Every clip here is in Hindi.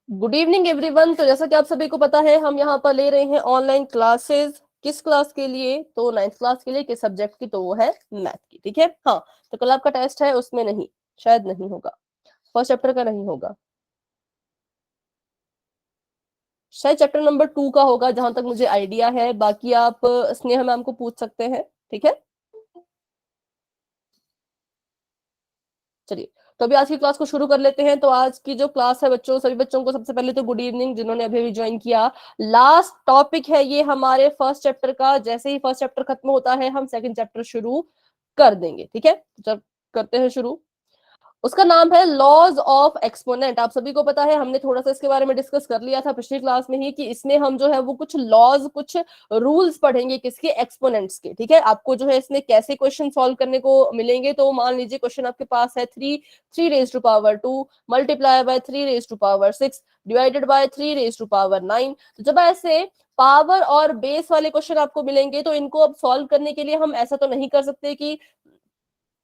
Good evening everyone. तो जैसा कि आप सभी को पता है, हम यहाँ पर ले रहे हैं ऑनलाइन क्लासेस। किस क्लास के लिए? तो 9th क्लास के लिए। किस सब्जेक्ट की? तो वो है मैथ की। ठीक है। हाँ, तो कल आपका टेस्ट है, उसमें नहीं, शायद नहीं होगा, फर्स्ट चैप्टर का नहीं होगा, शायद चैप्टर नंबर 2 का होगा, जहां तक मुझे आइडिया है। बाकी आप स्नेहा मैम को पूछ सकते हैं। ठीक है, चलिए। तो अभी आज की क्लास को शुरू कर लेते हैं। तो आज की जो क्लास है बच्चों, सभी बच्चों को सबसे पहले तो गुड इवनिंग, जिन्होंने अभी अभी ज्वाइन किया। लास्ट टॉपिक है ये हमारे फर्स्ट चैप्टर का। जैसे ही फर्स्ट चैप्टर खत्म होता है, हम सेकंड चैप्टर शुरू कर देंगे। ठीक है, जब करते हैं शुरू। उसका नाम है लॉज ऑफ एक्सपोनेंट। आप सभी को पता है, हमने थोड़ा सा इसके बारे में डिस्कस कर लिया था पिछली क्लास में ही, कि इसमें हम जो है वो कुछ लॉज, कुछ रूल्स पढ़ेंगे किसके? एक्सपोनेंट्स के। ठीक है, आपको जो है इसमें कैसे क्वेश्चन सॉल्व करने को मिलेंगे। तो मान लीजिए क्वेश्चन आपके पास है 3 मल्टीप्लाई बाय 3 डिवाइडेड बाय 3 9। तो जब ऐसे पावर और बेस वाले क्वेश्चन आपको मिलेंगे, तो इनको अब सॉल्व करने के लिए हम ऐसा तो नहीं कर सकते कि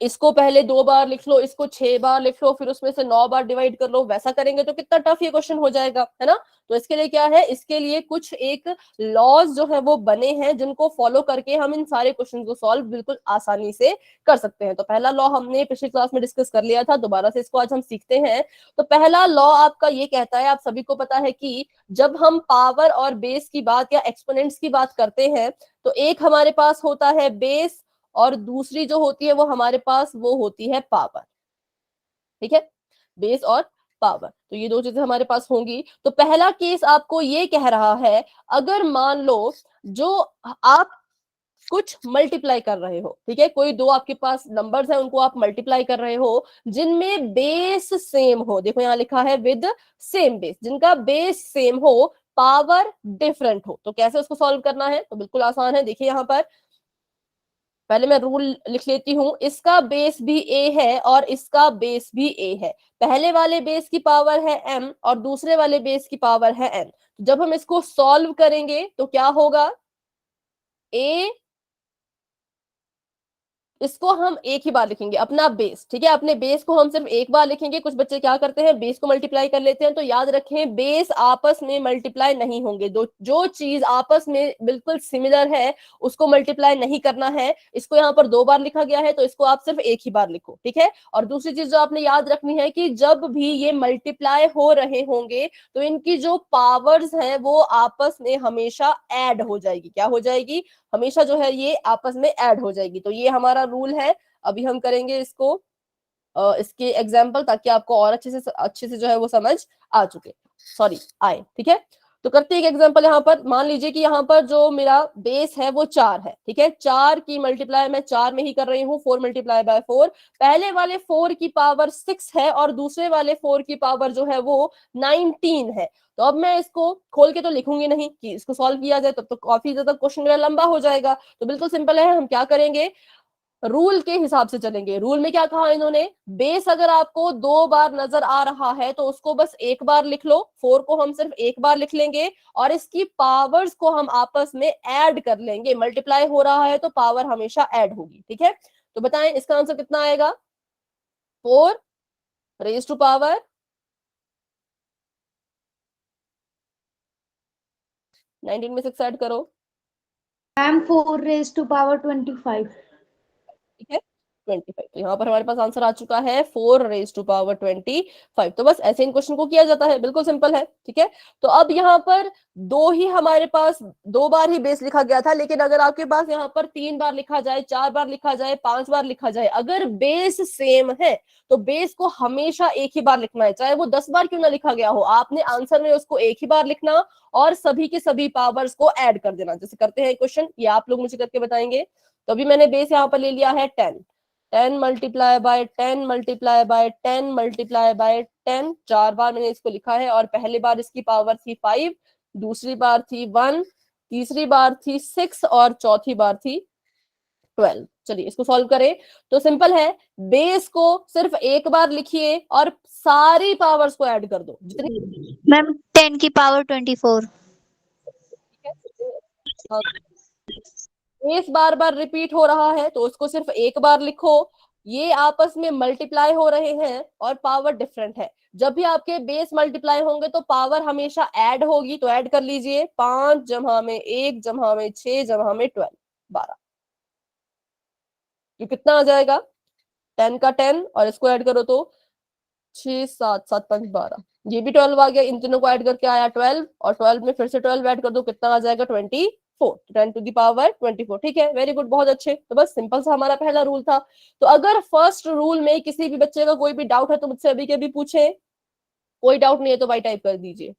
इसको पहले 2 बार लिख लो, इसको 6 बार लिख लो, फिर उसमें से 9 बार डिवाइड कर लो। वैसा करेंगे तो कितना टफ ये क्वेश्चन हो जाएगा, है ना। तो इसके लिए क्या है, इसके लिए कुछ एक लॉज जो है वो बने हैं, जिनको फॉलो करके हम इन सारे क्वेश्चन को सॉल्व बिल्कुल आसानी से कर सकते हैं। तो पहला लॉ हमने पिछली क्लास में डिस्कस कर लिया था, दोबारा से इसको आज हम सीखते हैं। तो पहला लॉ आपका ये कहता है, आप सभी को पता है कि जब हम पावर और बेस की बात या एक्सपोनेंट्स की बात करते हैं, तो एक हमारे पास होता है बेस, और दूसरी जो होती है वो हमारे पास वो होती है पावर। ठीक है, बेस और पावर, तो ये दो चीजें हमारे पास होंगी। तो पहला केस आपको ये कह रहा है, अगर मान लो जो आप कुछ मल्टीप्लाई कर रहे हो, ठीक है, कोई दो आपके पास नंबर्स हैं, उनको आप मल्टीप्लाई कर रहे हो, जिनमें बेस सेम हो। देखो यहाँ लिखा है विद सेम बेस, जिनका बेस सेम हो, पावर डिफरेंट हो। तो कैसे उसको सॉल्व करना है? तो बिल्कुल आसान है। देखिए यहाँ पर पहले मैं रूल लिख लेती हूं। इसका बेस भी ए है और इसका बेस भी ए है। पहले वाले बेस की पावर है m और दूसरे वाले बेस की पावर है n। जब हम इसको सॉल्व करेंगे तो क्या होगा? a, इसको हम एक ही बार लिखेंगे, अपना बेस। ठीक है, अपने बेस को हम सिर्फ एक बार लिखेंगे। कुछ बच्चे क्या करते हैं, बेस को मल्टीप्लाई कर लेते हैं। तो याद रखें, बेस आपस में मल्टीप्लाई नहीं होंगे। दो जो चीज आपस में बिल्कुल सिमिलर है, उसको मल्टीप्लाई नहीं करना है। इसको यहाँ पर 2 बार लिखा गया है, तो इसको आप सिर्फ एक ही बार लिखो। ठीक है, और दूसरी चीज जो आपने याद रखनी है कि जब भी ये मल्टीप्लाई हो रहे होंगे, तो इनकी जो पावर्स हैं वो आपस में हमेशा ऐड हो जाएगी। क्या हो जाएगी? हमेशा जो है ये आपस में ऐड हो जाएगी। तो ये हमारा रूल है। अभी हम करेंगे इसको, इसके एग्जाम्पल, ताकि आपको और अच्छे से जो है वो समझ आ चुके, सॉरी आए। ठीक है, तो करते हैं एक एग्जाम्पल। यहाँ पर मान लीजिए कि यहाँ पर जो मेरा बेस है वो 4 है। ठीक है, 4 की मल्टीप्लाई मैं 4 में ही कर रही हूँ, 4 मल्टीप्लाई बाय 4। पहले वाले 4 की पावर 6 है और दूसरे वाले 4 की पावर जो है वो 19 है। तो अब मैं इसको खोल के तो लिखूंगी नहीं कि इसको सॉल्व किया जाए, तब तो काफी ज्यादा क्वेश्चन मेरा लंबा हो जाएगा। तो बिल्कुल सिंपल है, हम क्या करेंगे, रूल के हिसाब से चलेंगे। रूल में क्या कहा इन्होंने, बेस अगर आपको 2 बार नजर आ रहा है तो उसको बस एक बार लिख लो, 4 को हम सिर्फ एक बार लिख लेंगे, और इसकी पावर्स को हम आपस में ऐड कर लेंगे। मल्टीप्लाई हो रहा है तो पावर हमेशा ऐड होगी। ठीक है, तो बताएं इसका आंसर कितना आएगा? 4 रेज टू पावर 19 में 6 ऐड करो। Ma'am 4 raise to power 25। ठीक है, 25। तो यहाँ पर हमारे पास आंसर आ चुका है 4 रेज टू पावर 25। तो बस ऐसे इन क्वेश्चन को किया जाता है, बिल्कुल सिंपल है। ठीक है, तो अब यहाँ पर दो ही हमारे पास 2 बार ही बेस लिखा गया था, लेकिन अगर आपके पास यहाँ पर 3 बार लिखा जाए, 4 बार लिखा जाए, 5 बार लिखा जाए, अगर बेस सेम है तो बेस को हमेशा एक ही बार लिखना है, चाहे वो 10 बार क्यों ना लिखा गया हो। आपने आंसर में उसको एक ही बार लिखना और सभी के सभी पावर्स को ऐड कर देना। जैसे करते हैं क्वेश्चन, ये आप लोग मुझे करके बताएंगे। तो अभी मैंने बेस यहाँ पर ले लिया है 10, 10 multiply bye 10 multiply bye 10 multiply bye 10, 4 बार मैंने इसको लिखा है। और पहली बार इसकी पावर थी 5, दूसरी बार थी 1, तीसरी बार थी 6 और चौथी बार थी 12। चलिए इसको सॉल्व करें। तो सिंपल है, बेस को सिर्फ एक बार लिखिए और सारी पावर्स को ऐड कर दो जितनी। मैम 10 की पावर 24। बेस बार बार रिपीट हो रहा है तो उसको सिर्फ एक बार लिखो, ये आपस में मल्टीप्लाई हो रहे हैं और पावर डिफरेंट है। जब भी आपके बेस मल्टीप्लाई होंगे तो पावर हमेशा ऐड होगी, तो ऐड कर लीजिए, 5 जमा में 1 जमा में 6 जमा में 12, 12। ये कितना आ जाएगा, 10 का 10 और इसको ऐड करो तो 6 7 7 5 12, ये भी 12 आ गया, इन तीनों को ऐड करके आया 12, और 12 में फिर से 12 ऐड कर दो, कितना आ जाएगा 24, 10 टू द पावर 24। ठीक है, वेरी गुड, बहुत अच्छे। तो बस सिंपल सा हमारा पहला रूल था। तो अगर फर्स्ट रूल में किसी भी बच्चे का कोई भी डाउट है तो मुझसे अभी के अभी पूछे, कोई डाउट नहीं है तो वाई टाइप कर दीजिए।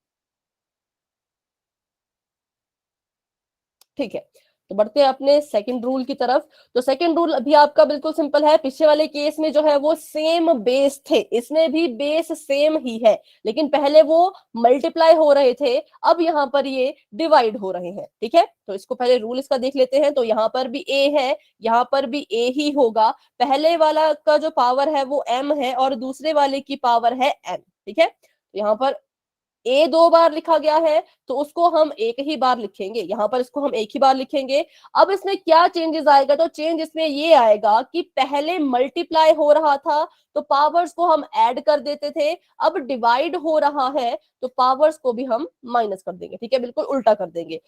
ठीक है, तो बढ़ते हैं अपने सेकंड रूल की तरफ। तो सेकंड रूल अभी आपका बिल्कुल सिंपल है। पिछले वाले केस में जो है वो सेम बेस थे, इसमें भी बेस सेम ही है, लेकिन पहले वो मल्टीप्लाई हो रहे थे, अब यहाँ पर ये डिवाइड हो रहे हैं। ठीक है, तो इसको पहले रूल इसका देख लेते हैं। तो यहाँ पर भी ए है, यहाँ पर भी ए ही होगा। पहले वाला का जो पावर है वो m है और दूसरे वाले की पावर है n। ठीक है, तो यहाँ पर ए 2 बार लिखा गया है तो उसको हम एक ही बार लिखेंगे, यहां पर इसको हम एक ही बार लिखेंगे। अब इसमें क्या चेंजेस आएगा, तो चेंज इसमें ये आएगा कि पहले मल्टीप्लाई हो रहा था तो पावर्स को हम ऐड कर देते थे, अब डिवाइड हो रहा है तो पावर्स को भी हम माइनस कर देंगे। ठीक है, बिल्कुल उल्टा कर देंगे।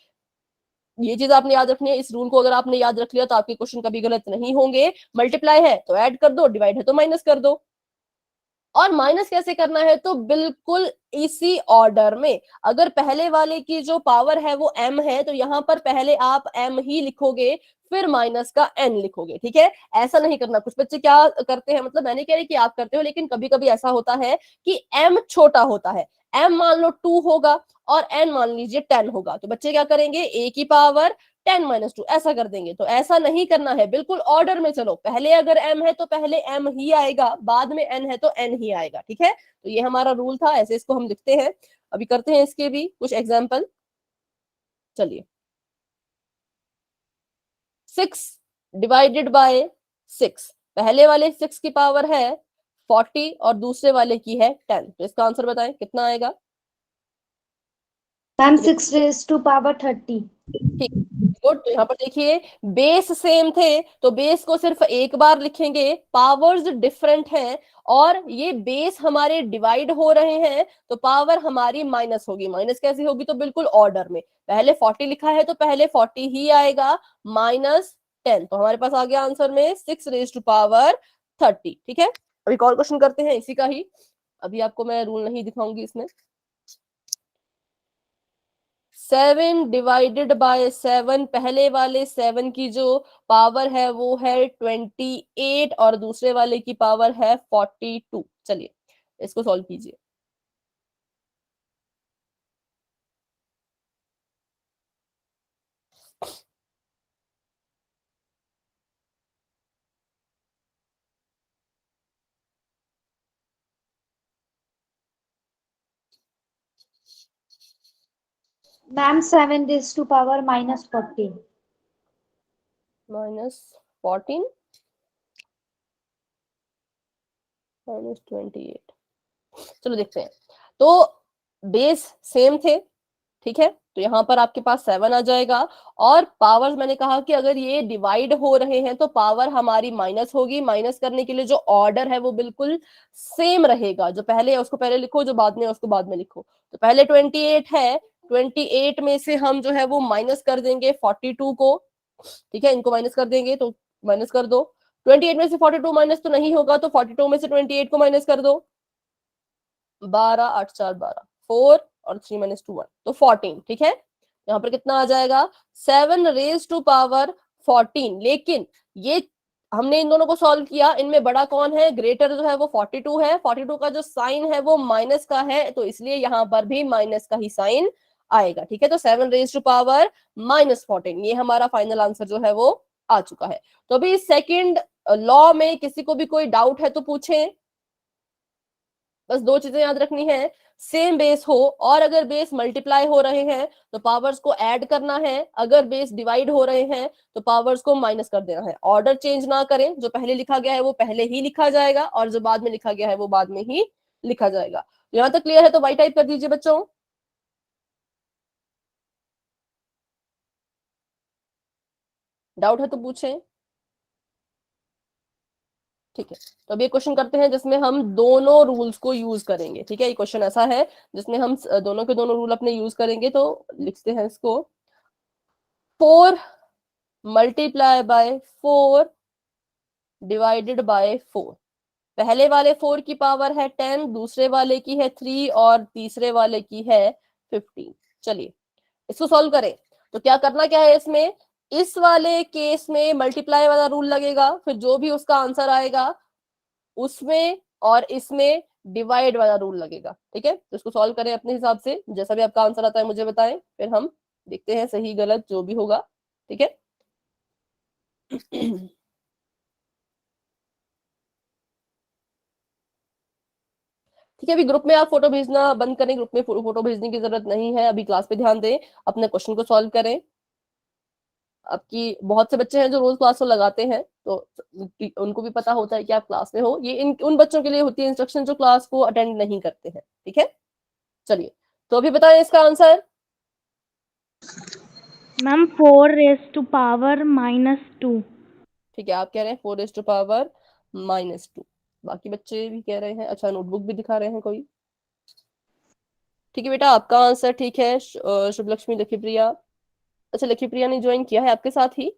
ये चीज आपने याद रखनी है। इस रूल को अगर आपने याद रख लिया तो आपके क्वेश्चन कभी गलत नहीं होंगे। मल्टीप्लाई है तो ऐड कर दो, डिवाइड है तो माइनस कर दो। और माइनस कैसे करना है, तो बिल्कुल इसी ऑर्डर में। अगर पहले वाले की जो पावर है वो m है तो यहाँ पर पहले आप m ही लिखोगे, फिर माइनस का n लिखोगे। ठीक है, ऐसा नहीं करना। कुछ बच्चे क्या करते हैं, मतलब मैंने कह रही कि आप करते हो, लेकिन कभी कभी ऐसा होता है कि m छोटा होता है। m मान लो 2 होगा और n मान लीजिए 10 होगा, तो बच्चे क्या करेंगे, a की पावर 10 - 2 ऐसा कर देंगे। तो ऐसा नहीं करना है, बिल्कुल ऑर्डर में चलो। पहले अगर m है तो पहले m ही आएगा, बाद में n है तो n ही आएगा। ठीक है, तो ये हमारा रूल था, ऐसे इसको हम लिखते हैं। अभी करते हैं इसके भी कुछ एग्जाम्पल। चलिए, 6 ÷ 6, पहले वाले 6 की पावर है 40 और दूसरे वाले की है 10, तो इसका आंसर बताएं कितना आएगा। Ma'am 6 raised to power 30। ठीक, गुड। तो यहाँ पर देखिए बेस सेम थे तो बेस को सिर्फ एक बार लिखेंगे, पावर्स डिफरेंट हैं और ये बेस हमारे डिवाइड हो रहे हैं तो पावर हमारी माइनस होगी। माइनस कैसी होगी, तो बिल्कुल ऑर्डर में। पहले 40 लिखा है तो पहले 40 ही आएगा, -10, तो हमारे पास आ गया आंसर में 6 raised to power 30। ठीक है, अभी और क्वेश्चन करते हैं इसी का ही। अभी आपको मैं रूल नहीं दिखाऊंगी इसमें। 7 ÷ 7, पहले वाले 7 की जो पावर है वो है 28 और दूसरे वाले की पावर है 42। चलिए इसको सॉल्व कीजिए। Ma'am 7 raised to power -14। -14 -28, चलो देखते हैं। तो बेस सेम थे, ठीक है, तो यहाँ पर आपके पास 7 आ जाएगा। और पावर्स मैंने कहा कि अगर ये डिवाइड हो रहे हैं तो पावर हमारी माइनस होगी। माइनस करने के लिए जो ऑर्डर है वो बिल्कुल सेम रहेगा, जो पहले है उसको पहले लिखो, जो बाद में है उसको बाद में लिखो। तो पहले 28 है, 28 में से हम जो है वो माइनस कर देंगे 42 को। ठीक है, इनको माइनस कर देंगे तो माइनस कर दो। 28 में से 42 माइनस तो नहीं होगा, तो 42 में से 28 को माइनस कर दो। 12 8 4 12, 4 और 3 - 2 1, तो 14। ठीक है, यहाँ पर कितना आ जाएगा, 7 raised to power 14। लेकिन ये हमने इन दोनों को सॉल्व किया, इनमें बड़ा कौन है, ग्रेटर जो है वो 42 है। 42 का जो साइन है वो माइनस का है, तो इसलिए यहाँ पर भी माइनस का ही साइन आएगा। ठीक है, तो 7 raised to power -14, ये हमारा फाइनल आंसर जो है वो आ चुका है। तो अभी सेकंड लॉ में किसी को भी कोई डाउट है तो पूछें। बस दो चीजें याद रखनी है, सेम बेस हो और अगर बेस मल्टीप्लाई हो रहे हैं तो पावर्स को ऐड करना है, अगर बेस डिवाइड हो रहे हैं तो पावर्स को माइनस कर देना है। ऑर्डर चेंज ना करें, जो पहले लिखा गया है वो पहले ही लिखा जाएगा और जो बाद में लिखा गया है वो बाद में ही लिखा जाएगा। यहां तक क्लियर है तो वाई टाइप कर दीजिए बच्चों। डाउट है तो पूछें। ठीक है, तो अब ये क्वेश्चन करते हैं जिसमें हम दोनों रूल्स को यूज करेंगे। ठीक है, ये क्वेश्चन ऐसा है जिसमें हम दोनों के दोनों रूल अपने यूज करेंगे। तो लिखते हैं इसको, 4 मल्टीप्लाई बाय 4 डिवाइडेड बाय 4। पहले वाले 4 की पावर है 10, दूसरे वाले की है 3 और तीसरे वाले की है 15। चलिए इसको सॉल्व करें। तो क्या करना क्या है इसमें, इस वाले केस में मल्टीप्लाई वाला रूल लगेगा, फिर जो भी उसका आंसर आएगा उसमें और इसमें डिवाइड वाला रूल लगेगा। ठीक है, तो इसको सॉल्व करें अपने हिसाब से, जैसा भी आपका आंसर आता है मुझे बताएं, फिर हम देखते हैं सही गलत जो भी होगा। ठीक है ठीक है, अभी ग्रुप में आप फोटो भेजना बंद करें, ग्रुप में फोटो भेजने की जरूरत नहीं है, अभी क्लास पे ध्यान दें, अपने क्वेश्चन को सॉल्व करें। आपकी बहुत से बच्चे हैं जो रोज क्लास को लगाते हैं, तो उनको भी पता होता है कि आप क्लास में हो। ये उन बच्चों के लिए होती है इंस्ट्रक्शन जो क्लास को अटेंड नहीं करते हैं। ठीक है, चलिए तो अभी बताएं इसका answer. Ma'am 4 raised to power -2। ठीक है, आप कह रहे हैं 4 raised to power -2, बाकी बच्चे भी कह रहे हैं। अच्छा, नोटबुक भी दिखा रहे हैं कोई। ठीक है बेटा, आपका आंसर ठीक है। शुभ लक्ष्मी, लकी प्रिया, अच्छा लकी प्रिया ने ज्वाइन किया है आपके साथ ही।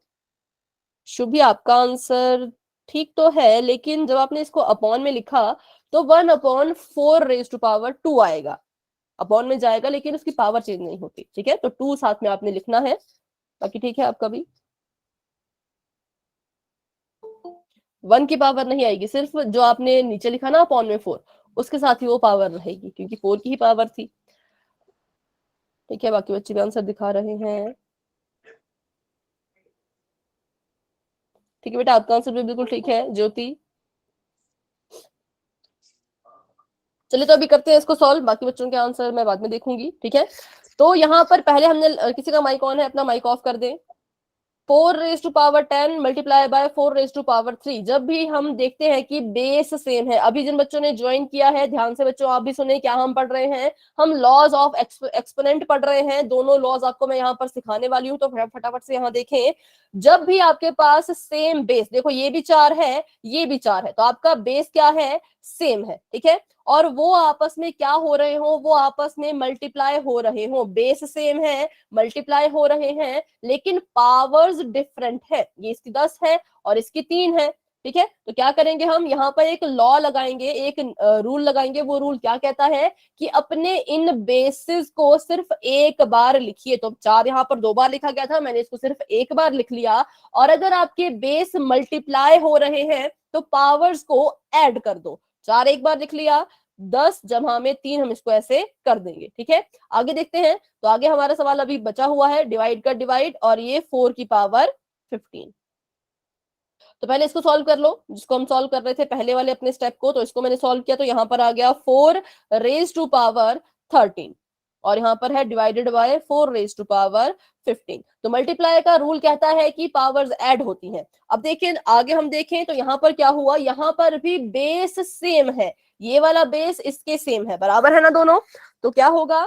शुभी, आपका आंसर ठीक तो है, लेकिन जब आपने इसको अपॉन में लिखा तो 1/4 raised to power 2 आएगा, अपॉन में जाएगा लेकिन उसकी पावर चेंज नहीं होती। ठीक है, तो 2 साथ में आपने लिखना है, बाकी ठीक है आपका भी। 1 की पावर नहीं आएगी, सिर्फ जो आपने नीचे लिखा ना अपॉन में 4, उसके साथ ही वो पावर रहेगी, क्योंकि 4 की ही पावर थी। ठीक है, बाकी बच्चे भी आंसर दिखा रहे हैं। ठीक है बेटा, आपका आंसर भी बिल्कुल ठीक है ज्योति। चलिए तो अभी करते हैं इसको सॉल्व, बाकी बच्चों के आंसर मैं बाद में देखूंगी। ठीक है, तो यहाँ पर पहले हमने किसी का माइक ऑन है, अपना माइक ऑफ कर दें। 4 raised to power 10 multiply bye 4 raised to power 3। जब भी हम देखते हैं कि बेस सेम है, अभी जिन बच्चों ने ज्वाइन किया है ध्यान से बच्चों आप भी सुने क्या हम पढ़ रहे हैं, हम लॉज ऑफ एक्सपोनेंट पढ़ रहे हैं। दोनों लॉज आपको मैं यहाँ पर सिखाने वाली हूँ, तो फटाफट से यहाँ देखें। जब भी आपके पास सेम बेस, देखो ये भी 4 है ये भी 4 है, तो आपका बेस क्या है, सेम है। ठीक है, और वो आपस में क्या हो रहे हो, वो आपस में मल्टीप्लाई हो रहे हो। बेस सेम है, मल्टीप्लाई हो रहे हैं, लेकिन पावर्स डिफरेंट है। ये इसकी 10 है और इसकी 3 है। ठीक है, तो क्या करेंगे हम यहाँ पर एक लॉ लगाएंगे, एक रूल लगाएंगे। वो रूल क्या कहता है कि अपने इन बेसिस को सिर्फ एक बार लिखिए। तो 4 यहाँ पर 2 बार लिखा गया था, मैंने इसको सिर्फ एक बार लिख लिया। और अगर आपके बेस मल्टीप्लाई हो रहे हैं तो पावर्स को ऐड कर दो। 4 एक बार लिख लिया, 10 जमा में 3 हम इसको ऐसे कर देंगे। ठीक है, आगे देखते हैं। तो आगे हमारा सवाल अभी बचा हुआ है, डिवाइड का डिवाइड, और ये 4 की पावर 15। तो पहले इसको सॉल्व कर लो, जिसको हम सॉल्व कर रहे थे पहले वाले अपने स्टेप को। तो इसको मैंने सॉल्व किया, तो यहाँ पर आ गया 4 raised to power 13, और यहाँ पर है divided bye 4 raised to power 15। तो मल्टीप्लाई का रूल कहता है कि पावर्स ऐड होती हैं। अब देखिए आगे हम देखें तो यहाँ पर क्या हुआ, यहाँ पर भी बेस सेम है, ये वाला बेस इसके सेम है, बराबर है ना दोनों। तो क्या होगा,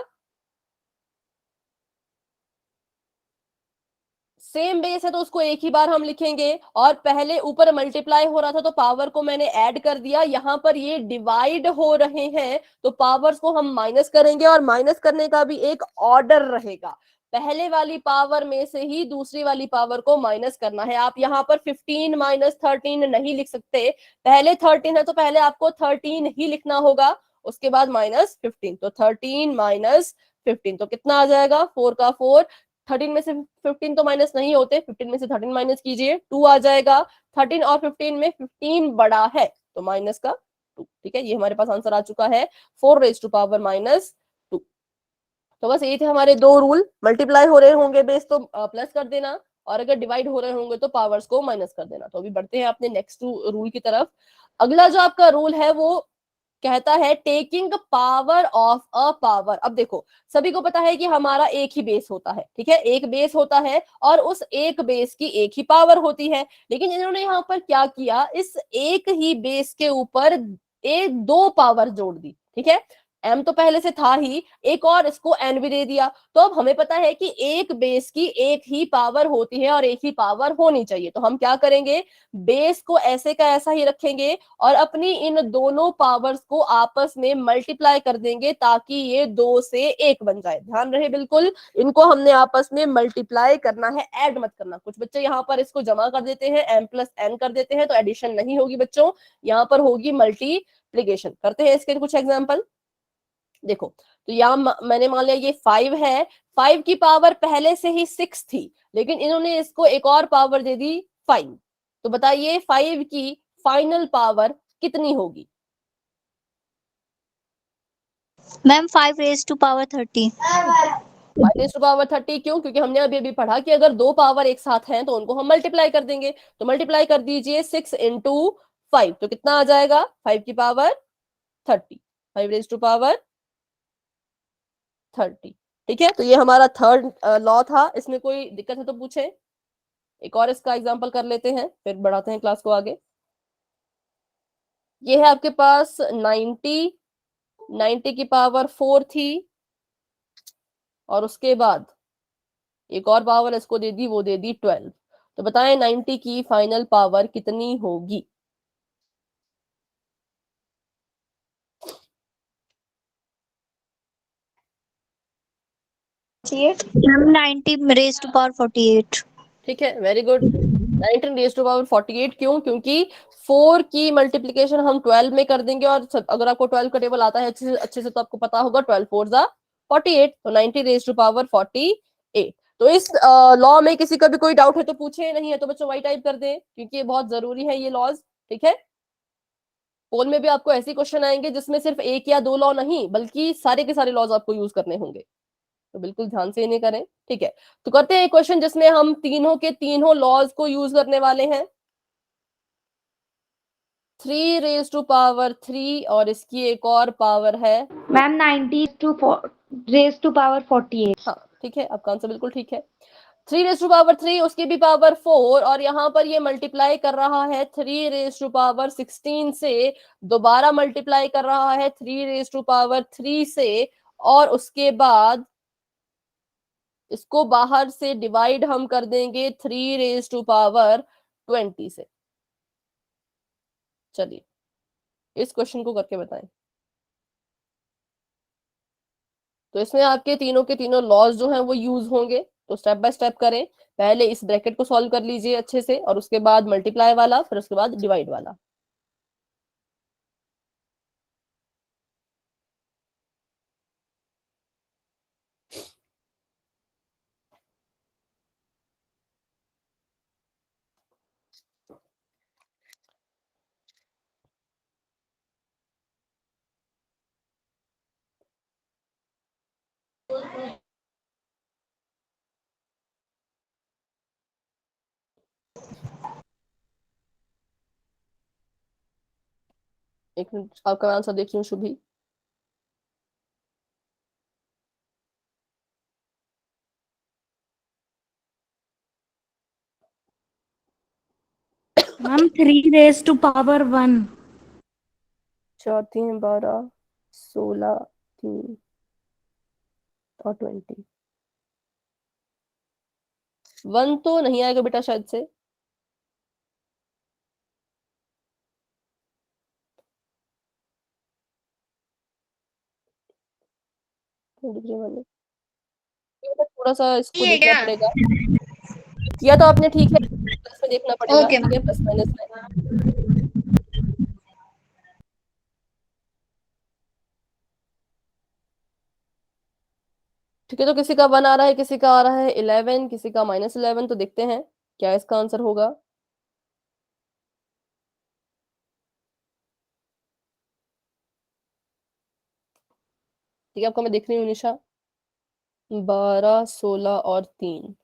सेम बेस है तो उसको एक ही बार हम लिखेंगे, और पहले ऊपर मल्टीप्लाई हो रहा था तो पावर को मैंने ऐड कर दिया। यहाँ पर ये डिवाइड हो रहे हैं तो पावर्स को हम माइनस करेंगे, और माइनस करने का भी एक ऑर्डर रहेगा। पहले वाली पावर में से ही दूसरी वाली पावर को माइनस करना है। आप यहाँ पर 15 - 13 नहीं लिख सकते, पहले 13 है तो पहले आपको 13 ही लिखना होगा, उसके बाद -15। तो 13 - 15 तो कितना आ जाएगा, 4 का 4। 13 में से 15 तो माइनस नहीं होते, 15 में से 13 माइनस कीजिए, 2 आ जाएगा। 13 और 15 में 15 बड़ा है तो माइनस का 2। ठीक है, ये हमारे पास आंसर आ चुका है, 4 raised to power -2। तो बस ये थे हमारे 2 रूल। मल्टीप्लाई हो रहे होंगे बेस तो प्लस कर देना, और अगर डिवाइड हो रहे होंगे तो पावर्स को माइनस कर देना। तो अभी बढ़ते हैं अपने नेक्स्ट रूल की तरफ। अगला जो आपका रूल है वो कहता है taking power of a power. अब देखो सभी को पता है कि हमारा एक ही बेस होता है। ठीक है, एक बेस होता है और उस एक बेस की एक ही पावर होती है, लेकिन इन्होंने यहाँ पर क्या किया, इस एक ही बेस के ऊपर एक 2 पावर जोड़ दी। ठीक है, m तो पहले से था ही, एक और इसको n भी दे दिया, तो अब हमें पता है कि एक बेस की एक ही पावर होती है और एक ही पावर होनी चाहिए। तो हम क्या करेंगे, बेस को ऐसे का ऐसा ही रखेंगे और अपनी इन दोनों पावर्स को आपस में मल्टीप्लाई कर देंगे ताकि ये 2 से 1 बन जाए। ध्यान रहे बिल्कुल, इनको हमने आपस में मल्टीप्लाई करना है, ऐड मत करना। कुछ बच्चे यहाँ पर इसको जमा कर देते हैं, m प्लस n कर देते हैं, तो एडिशन नहीं होगी बच्चों, यहाँ पर होगी मल्टीप्लीकेशन। करते हैं इसके कुछ एग्जाम्पल। देखो, तो यहाँ मैंने मान लिया ये 5 है, 5 की पावर पहले से ही 6 थी, लेकिन इन्होंने इसको एक और पावर दे दी 5। तो बताइए 5 की फाइनल पावर कितनी होगी? Ma'am 5 raised to power 30। 5 क्यों? क्योंकि हमने अभी अभी पढ़ा कि अगर दो पावर एक साथ हैं तो उनको हम मल्टीप्लाई कर देंगे। तो मल्टीप्लाई कर दीजिए 6 इंटू 5, तो कितना आ जाएगा? 5 की पावर 30, 5 रेज टू पावर 30। ठीक है, तो ये हमारा थर्ड लॉ था। इसमें कोई दिक्कत है तो पूछे। एक और इसका एग्जांपल कर लेते हैं, फिर बढ़ाते हैं क्लास को आगे। ये है आपके पास 90 की पावर 4 थी, और उसके बाद एक और पावर इसको दे दी, वो दे दी 12। तो बताएं 90 की फाइनल पावर कितनी होगी? Ma'am 90 raised to power 48। ठीक है, very good. 19 raise to power 48 क्यों? क्योंकि 4 की मल्टीप्लीकेशन हम 12 में कर देंगे, और अगर आपको 12 का टेबल आता है अच्छे से तो आपको पता होगा 12 4 जा 48, तो 90 रेज टू पावर 48। तो इस लॉ में किसी का भी कोई डाउट है तो पूछे, नहीं है तो बच्चों वाई टाइप कर दें, क्योंकि ये बहुत जरूरी है ये लॉज। ठीक है, पोल में भी आपको ऐसे क्वेश्चन आएंगे जिसमें सिर्फ एक या दो लॉ नहीं बल्कि सारे के सारे लॉज आपको यूज करने होंगे, तो बिल्कुल ध्यान से इन्हें करें। ठीक है, तो करते हैं एक क्वेश्चन जिसमें हम तीनों के तीनों लॉज को यूज करने वाले हैं। 3 रेज टू पावर 3 और इसकी एक और पावर है ma'am 90 to raise to power 48। हाँ ठीक है, आपका आंसर बिल्कुल ठीक है। 3 रेज टू पावर 3, उसकी भी पावर 4, और यहाँ पर ये मल्टीप्लाई कर रहा है 3 रेज टू पावर 16 से, दोबारा मल्टीप्लाई कर रहा है 3 रेज टू पावर 3 से, और उसके बाद इसको बाहर से डिवाइड हम कर देंगे 3 रेज टू पावर 20 से। चलिए इस क्वेश्चन को करके बताएं। तो इसमें आपके तीनों के तीनों लॉज जो हैं वो यूज होंगे, तो स्टेप बाय स्टेप करें। पहले इस ब्रैकेट को सॉल्व कर लीजिए अच्छे से, और उसके बाद मल्टीप्लाई वाला, फिर उसके बाद डिवाइड वाला। एक मिनट, आपका आंसर देख लूं Shubhi. Ma'am 3 raise to power 1। 4 3 12 16 3 और 20। 1 तो नहीं आएगा बेटा शायद से। थोड़ा सा इसको देखना पड़ेगा। किया तो आपने ठीक है, प्लस में देखना पड़ेगा। Okay, ठीक है, प्लस माइनस में। ठीक है, तो किसी का 1 आ रहा है, किसी का आ रहा है 11, किसी का -11। तो देखते हैं क्या इसका आंसर होगा। ठीक है, आपको मैं देख रही हूँ निशा। 12 16 और 3।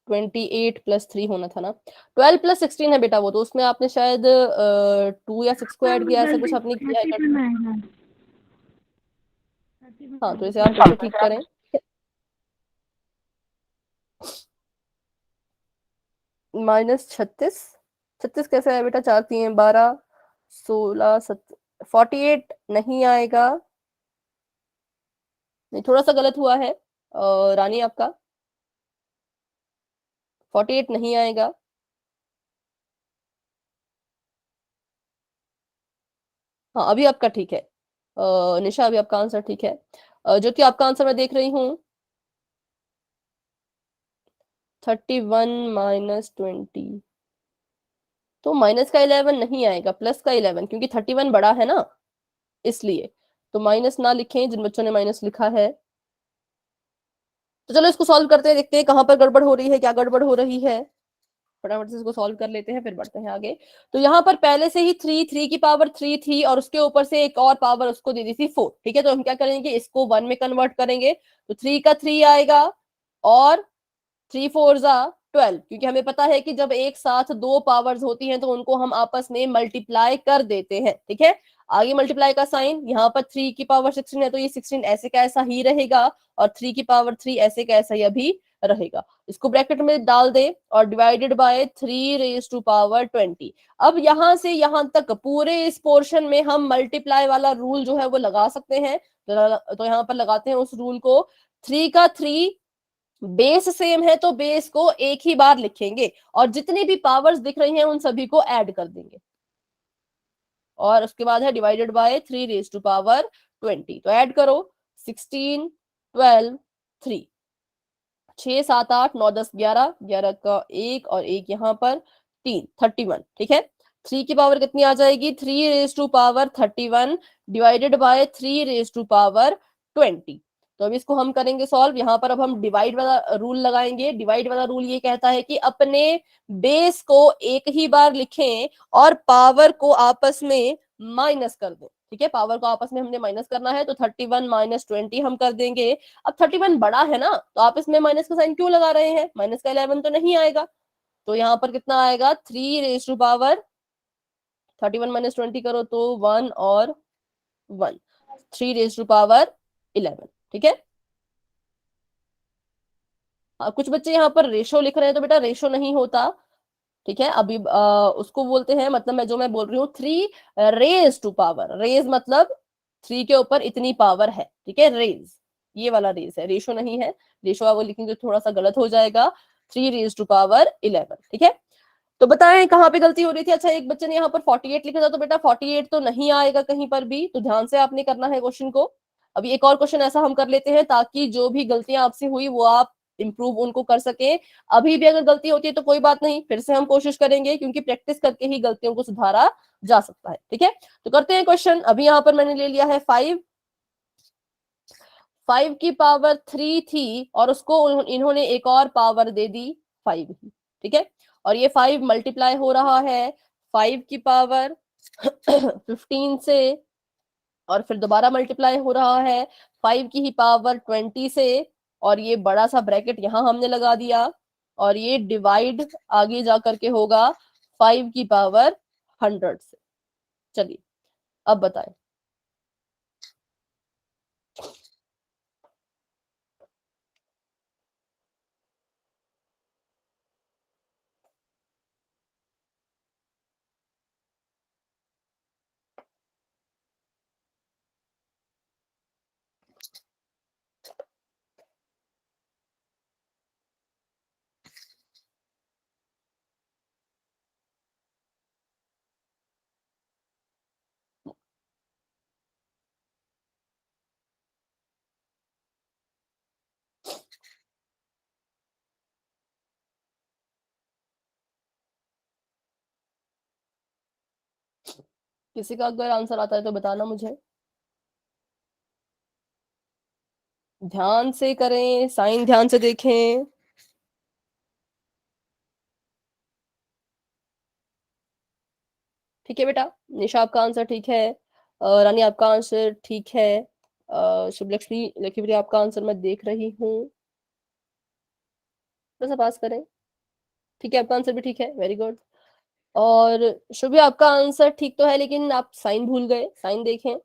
28 प्लस 3 होना था ना। 12 प्लस 16 है बेटा वो, तो उसमें आपने शायद 2 या 6 को ऐड किया, ऐसा कुछ आपने किया है। हाँ, तो इसे आप फिर से ठीक करें। -36 36 कैसे है बेटा? 4 3 12 16 48 नहीं आएगा। नहीं, थोड़ा सा गलत हुआ है रानी आपका। 48 नहीं आएगा। हाँ अभी आपका ठीक है। निशा अभी आपका आंसर ठीक है। जो कि आपका आंसर मैं देख रही हूँ 31 माइनस 20, तो माइनस का 11 नहीं आएगा, प्लस का 11, क्योंकि 31 बड़ा है ना, इसलिए। तो माइनस ना लिखें जिन बच्चों ने माइनस लिखा है। तो चलो इसको सॉल्व करते हैं, देखते हैं कहां पर गड़बड़ हो रही है, क्या गड़बड़ हो रही है। फटाफट से इसको सॉल्व कर लेते हैं, फिर बढ़ते हैं आगे। तो यहाँ पर पहले से ही 3 की पावर 3 थी, और उसके ऊपर से एक और पावर उसको दे दी थी 4। ठीक है, तो हम क्या करेंगे, इसको 1 में कन्वर्ट करेंगे। तो 3 का 3 आएगा, और 3 4 जा 12, क्योंकि हमें पता है कि जब एक साथ दो पावर्स होती हैं तो उनको हम आपस में मल्टीप्लाई कर देते हैं। ठीक है, आगे मल्टीप्लाई का साइन, यहाँ पर 3 की पावर 16 है तो ये 16 ऐसे का ऐसा ही रहेगा, और 3 की पावर 3 ऐसे का ऐसा ही अभी रहेगा। इसको ब्रैकेट में डाल दे और divided by 3 raise to power 20। अब यहां से यहां तक पूरे इस पोर्शन में हम मल्टीप्लाई वाला रूल जो है वो लगा सकते हैं। तो यहाँ पर लगाते हैं उस रूल को। 3 का 3 बेस सेम है तो बेस को एक ही बार लिखेंगे, और जितनी भी पावर्स दिख रही हैं उन सभी को ऐड कर देंगे, और उसके बाद है divided by 3 raise to power 20। तो ऐड करो, 16 12 3, 6 7 8 9 10 11, 11 का एक और एक यहाँ पर 3, 31। ठीक है, 3 की पावर कितनी आ जाएगी, 3 raise to power 31 divided by 3 raise to power 20। तो अब इसको हम करेंगे सॉल्व। यहाँ पर अब हम डिवाइड वाला रूल लगाएंगे। डिवाइड वाला रूल ये कहता है कि अपने बेस को एक ही बार लिखें और पावर को आपस में माइनस कर दें। ठीक है, पावर को आपस में हमने माइनस करना है, तो 31 माइनस 20 हम कर देंगे। अब 31 बड़ा है ना, तो आप इसमें माइनस का साइन क्यों लगा रहे हैं, माइनस का 11 तो नहीं आएगा। तो यहाँ पर कितना आएगा, 3 रेज टू पावर 31 माइनस 20 करो तो 1 और 1, 3 रेज टू पावर 11। ठीक है, कुछ बच्चे यहाँ पर रेशो लिख रहे हैं, तो बेटा रेशो नहीं होता। ठीक है, अभी उसको बोलते हैं, मतलब मैं बोल रही हूँ 3 रेज टू पावर, रेज मतलब 3 के ऊपर इतनी पावर है। ठीक है, रेज ये वाला रेज है, रेशो नहीं है। रेशो आप वो लिखेंगे तो थोड़ा सा गलत हो जाएगा। 3 रेज टू पावर 11। ठीक है, तो बताएं कहाँ पे गलती हो रही थी। अच्छा, एक बच्चे ने यहाँ पर 48 लिखा था, तो बेटा 48 तो नहीं आएगा कहीं पर भी, तो ध्यान से आपने करना है क्वेश्चन को। अभी एक और क्वेश्चन ऐसा हम कर लेते हैं ताकि जो भी गलतियां आपसे हुई वो आप इंप्रूव उनको कर सकें। अभी भी अगर गलती होती है तो कोई बात नहीं, फिर से हम कोशिश करेंगे, क्योंकि प्रैक्टिस करके ही गलतियों को सुधारा जा सकता है। ठीक है, तो करते हैं क्वेश्चन। अभी यहाँ पर मैंने ले लिया है 5 की पावर 3 थी, और उसको इन्होंने एक और पावर दे दी 5 ही। ठीक है, और ये 5 मल्टीप्लाई हो रहा है 5 की पावर 15 से, और फिर दोबारा मल्टीप्लाई हो रहा है 5 की ही पावर 20 से, और ये बड़ा सा ब्रैकेट यहां हमने लगा दिया, और ये डिवाइड आगे जा करके होगा 5 की पावर 100 से। चलिए अब बताएं। किसी का अगर आंसर आता है तो बताना मुझे। ध्यान से करें, साइन ध्यान से देखें। ठीक है बेटा, निशा आपका आंसर ठीक है, रानी आपका आंसर ठीक है, शुभ लक्ष्मी लक्ष्मी आपका आंसर मैं देख रही हूँ, थोड़ा सा पास करें। ठीक है, आपका आंसर भी ठीक है, वेरी गुड। और शुभ आपका आंसर ठीक तो है, लेकिन आप साइन भूल गए, साइन देखें।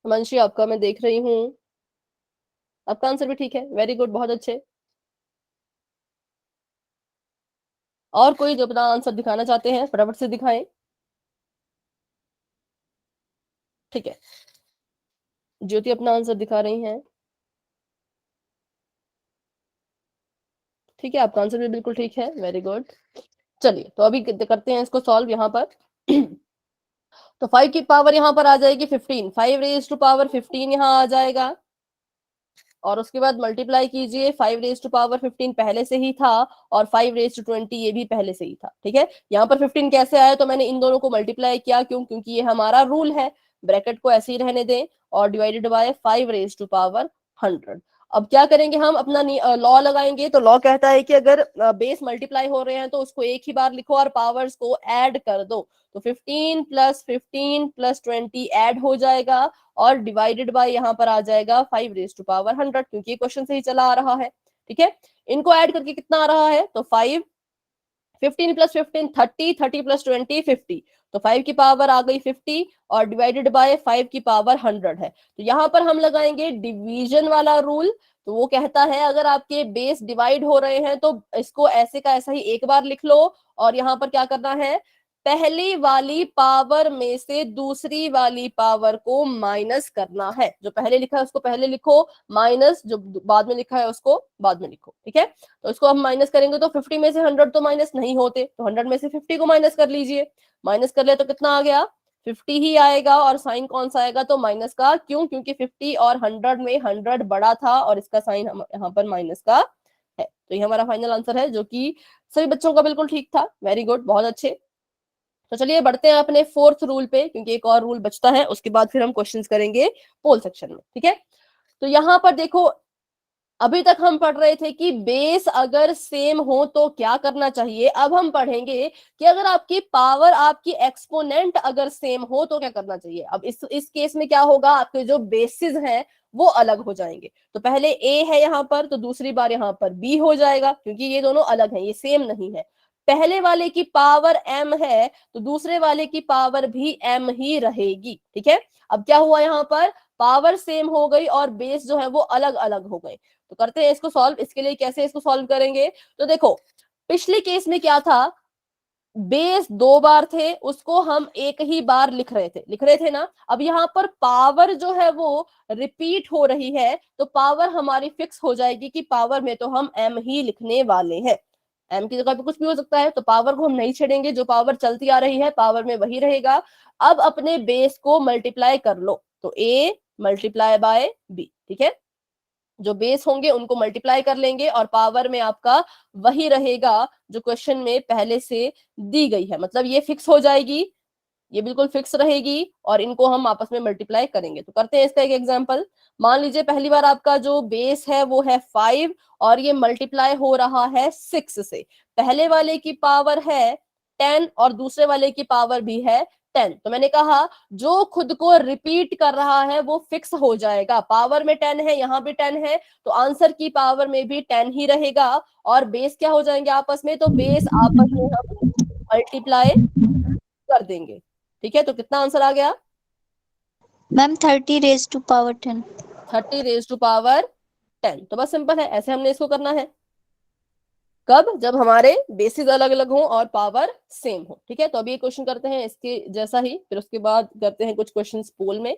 हिमांशी आपका मैं देख रही हूँ, आपका आंसर भी ठीक है, वेरी गुड, बहुत अच्छे। और कोई जो अपना आंसर दिखाना चाहते हैं फटाफट से दिखाएं। ठीक है, ज्योति अपना आंसर दिखा रही हैं। ठीक है, आपका आंसर भी बिल्कुल ठीक है, वेरी गुड। चलिए तो अभी करते हैं इसको सॉल्व यहाँ पर। तो 5 की पावर यहाँ पर आ जाएगी 15, 5 रेज टू पावर 15 यहाँ आ जाएगा, और उसके बाद मल्टीप्लाई कीजिए, 5 रेज टू पावर 15 पहले से ही था, और 5 रेज टू 20 ये भी पहले से ही था। ठीक है, यहाँ पर 15 कैसे आया, तो मैंने इन दोनों को मल्टीप्लाई किया, क्यों, क्योंकि ये हमारा रूल है, ब्रैकेट को ऐसे ही रहने दें, और divided by 5 raise to power 100। अब क्या करेंगे, हम अपना लॉ लगाएंगे। तो लॉ कहता है कि अगर बेस मल्टीप्लाई हो रहे हैं तो उसको एक ही बार लिखो और पावर्स को ऐड कर दो। तो 15 प्लस 15 प्लस 20 ऐड हो जाएगा, और डिवाइडेड बाय यहाँ पर आ जाएगा 5 रेज टू पावर 100, क्योंकि ये क्वेश्चन से ही चला आ रहा है। ठीक है, इनको ऐड करके कितना आ रहा है, तो 5, 15 प्लस 15 30, 30 प्लस 20 50, तो 5 की पावर आ गई 50, और डिवाइडेड बाय 5 की पावर 100 है। तो यहाँ पर हम लगाएंगे डिवीजन वाला रूल। तो वो कहता है अगर आपके बेस डिवाइड हो रहे हैं तो इसको ऐसे का ऐसा ही एक बार लिख लो, और यहाँ पर क्या करना है, पहली वाली पावर में से दूसरी वाली पावर को माइनस करना है। जो पहले लिखा है उसको पहले लिखो, माइनस जो बाद में लिखा है उसको बाद में लिखो। ठीक है, तो इसको हम माइनस करेंगे तो 50 में से 100 तो माइनस नहीं होते, तो 100 में से 50 को माइनस कर लीजिए। माइनस कर ले तो कितना आ गया, 50 ही आएगा, और साइन कौन सा आएगा, तो माइनस का। क्यों, क्योंकि 50 और 100 में 100 बड़ा था, और इसका साइन यहाँ पर माइनस का है। तो ये हमारा फाइनल आंसर है, जो कि सभी बच्चों का बिल्कुल ठीक था, वेरी गुड, बहुत अच्छे। तो चलिए बढ़ते हैं अपने फोर्थ रूल पे, क्योंकि एक और रूल बचता है, उसके बाद फिर हम क्वेश्चंस करेंगे पोल सेक्शन में। ठीक है, तो यहाँ पर देखो, अभी तक हम पढ़ रहे थे कि बेस अगर सेम हो तो क्या करना चाहिए। अब हम पढ़ेंगे कि अगर आपकी पावर, आपकी एक्सपोनेंट अगर सेम हो तो क्या करना चाहिए। अब इस केस में क्या होगा, आपके जो बेसिस हैं वो अलग हो जाएंगे। तो पहले ए है यहाँ पर, तो दूसरी बार यहाँ पर बी हो जाएगा, क्योंकि ये दोनों अलग हैं, ये सेम नहीं है। पहले वाले की पावर m है तो दूसरे वाले की पावर भी m ही रहेगी। ठीक है, अब क्या हुआ, यहाँ पर पावर सेम हो गई और बेस जो है वो अलग अलग हो गए। तो करते हैं इसको सॉल्व। इसके लिए कैसे इसको सॉल्व करेंगे, तो देखो पिछले केस में क्या था, बेस 2 बार थे, उसको हम एक ही बार लिख रहे थे ना। अब यहाँ पर पावर जो है वो रिपीट हो रही है, तो पावर हमारी फिक्स हो जाएगी कि पावर में तो हम m ही लिखने वाले हैं। m की जगह पे कुछ भी हो सकता है, तो पावर को हम नहीं छेड़ेंगे, जो पावर चलती आ रही है पावर में वही रहेगा। अब अपने बेस को मल्टीप्लाई कर लो, तो a मल्टीप्लाई बाय b। ठीक है, जो बेस होंगे उनको मल्टीप्लाई कर लेंगे, और पावर में आपका वही रहेगा जो क्वेश्चन में पहले से दी गई है, मतलब ये फिक्स हो जाएगी, ये बिल्कुल फिक्स रहेगी, और इनको हम आपस में मल्टीप्लाई करेंगे। तो करते हैं इसका एक एग्जांपल। मान लीजिए पहली बार आपका जो बेस है वो है 5, और ये मल्टीप्लाई हो रहा है 6 से। पहले वाले की पावर है 10 और दूसरे वाले की पावर भी है 10। तो मैंने कहा जो खुद को रिपीट कर रहा है वो फिक्स हो जाएगा। पावर में 10 है, यहाँ भी 10 है, तो आंसर की पावर में भी 10 ही रहेगा, और बेस क्या हो जाएंगे आपस में, तो बेस आपस में हम मल्टीप्लाई कर देंगे। ठीक है, तो कितना आंसर आ गया, ma'am 30 raise to power 10। 30 raise to power 10। तो बस सिंपल है, ऐसे हमने इसको करना है। कब, जब हमारे बेसिस अलग अलग हों और पावर सेम हो। ठीक है, तो अभी क्वेश्चन करते हैं इसके जैसा ही, फिर उसके बाद करते हैं कुछ क्वेश्चंस पोल में,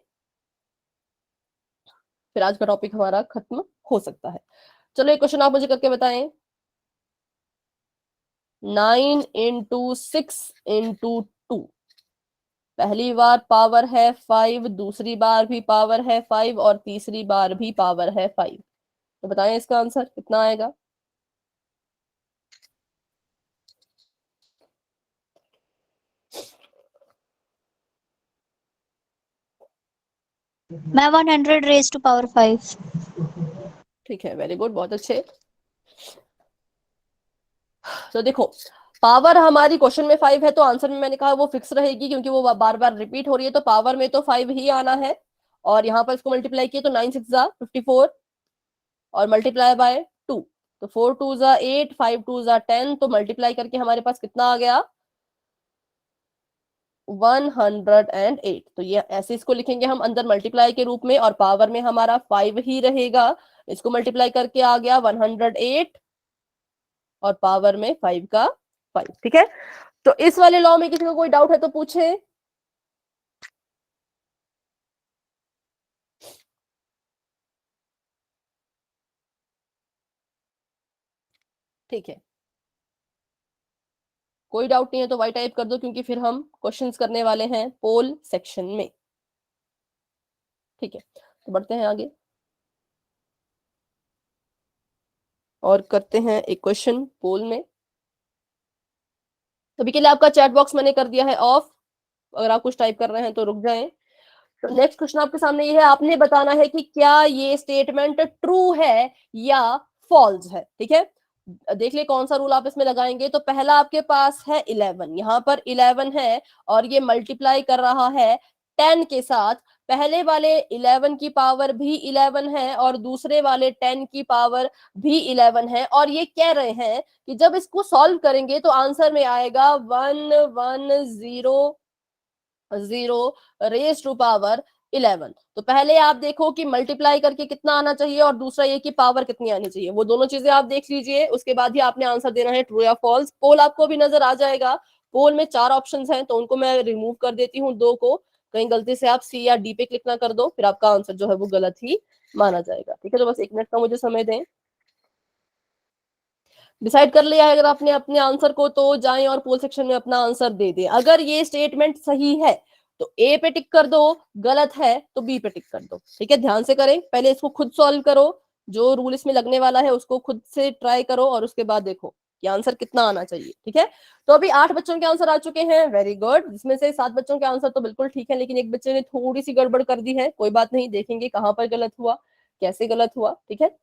फिर आज का टॉपिक हमारा खत्म हो सकता है। चलो एक क्वेश्चन आप मुझे करके बताएं। 9 इंटू 6 इंटू 2, पहली बार पावर है 5, दूसरी बार भी पावर है 5, और तीसरी बार भी पावर है 5। तो बताएं इसका आंसर कितना आएगा। मैं 100 रेज टू पावर 5। ठीक है, वेरी गुड, बहुत अच्छे। तो देखो पावर हमारी क्वेश्चन में 5 है, तो आंसर में मैंने कहा वो फिक्स रहेगी, क्योंकि वो बार बार रिपीट हो रही है, तो पावर में तो 5 ही आना है। और यहाँ पर इसको मल्टीप्लाई किए तो 9 6 जा 54, और मल्टीप्लाई बाय 2, तो 4 2 जा 8, 5 2 जा 10, तो मल्टीप्लाई करके हमारे पास कितना आ गया, 108। तो ये ऐसे इसको लिखेंगे हम अंदर मल्टीप्लाई के रूप में, और पावर में हमारा 5 ही रहेगा। इसको मल्टीप्लाई करके आ गया 108, और पावर में 5 का 5, ठीक है। तो इस वाले लॉ में किसी को कोई डाउट है तो पूछे। ठीक है, कोई डाउट नहीं है तो वाई टाइप कर दो, क्योंकि फिर हम क्वेश्चंस करने वाले हैं पोल सेक्शन में। ठीक है, तो बढ़ते हैं आगे और करते हैं एक क्वेश्चन पोल में। अभी के लिए आपका चैट बॉक्स मैंने कर दिया है ऑफ, अगर आप कुछ टाइप कर रहे हैं तो रुक जाएं। तो नेक्स्ट क्वेश्चन आपके सामने ये है, आपने बताना है कि क्या ये स्टेटमेंट ट्रू है या फॉल्स है। ठीक है, देख ले कौन सा रूल आप इसमें लगाएंगे। तो पहला आपके पास है 11, यहाँ पर 11 है और ये मल्टीप्लाई कर रहा है 10 के साथ। पहले वाले 11 की पावर भी 11 है और दूसरे वाले 10 की पावर भी 11 है, और ये कह रहे हैं कि जब इसको सॉल्व करेंगे तो आंसर में आएगा 110 रेज टू पावर 11। तो पहले आप देखो कि मल्टीप्लाई करके कितना आना चाहिए और दूसरा ये कि पावर कितनी आनी चाहिए, वो दोनों चीजें आप देख लीजिए। उसके बाद ही आपने आंसर देना है ट्रू या फॉल्स। पोल आपको भी नजर आ जाएगा। पोल में 4 ऑप्शंस हैं, तो उनको मैं रिमूव कर देती हूँ, 2 को। कहीं गलती से आप सी या डी पे क्लिक ना कर दो, फिर आपका आंसर जो है वो गलत ही माना जाएगा। ठीक है, तो बस 1 मिनट का मुझे समय दें। डिसाइड कर लिया है अगर आपने अपने आंसर को, तो जाएं और पोल सेक्शन में अपना आंसर दे दें। अगर ये स्टेटमेंट सही है तो ए पे टिक कर दो, गलत है तो बी पे टिक कर दो। ठीक है, ध्यान से करें, पहले इसको खुद सॉल्व करो, जो रूल इसमें लगने वाला है उसको खुद से ट्राई करो और उसके बाद देखो कि आंसर कितना आना चाहिए। ठीक है, तो अभी 8 बच्चों के आंसर आ चुके हैं, वेरी गुड। जिसमें से 7 बच्चों के आंसर तो बिल्कुल ठीक है, लेकिन एक बच्चे ने थोड़ी सी गड़बड़ कर दी है। कोई बात नहीं, देखेंगे कहां पर गलत हुआ, कैसे गलत हुआ। ठीक है,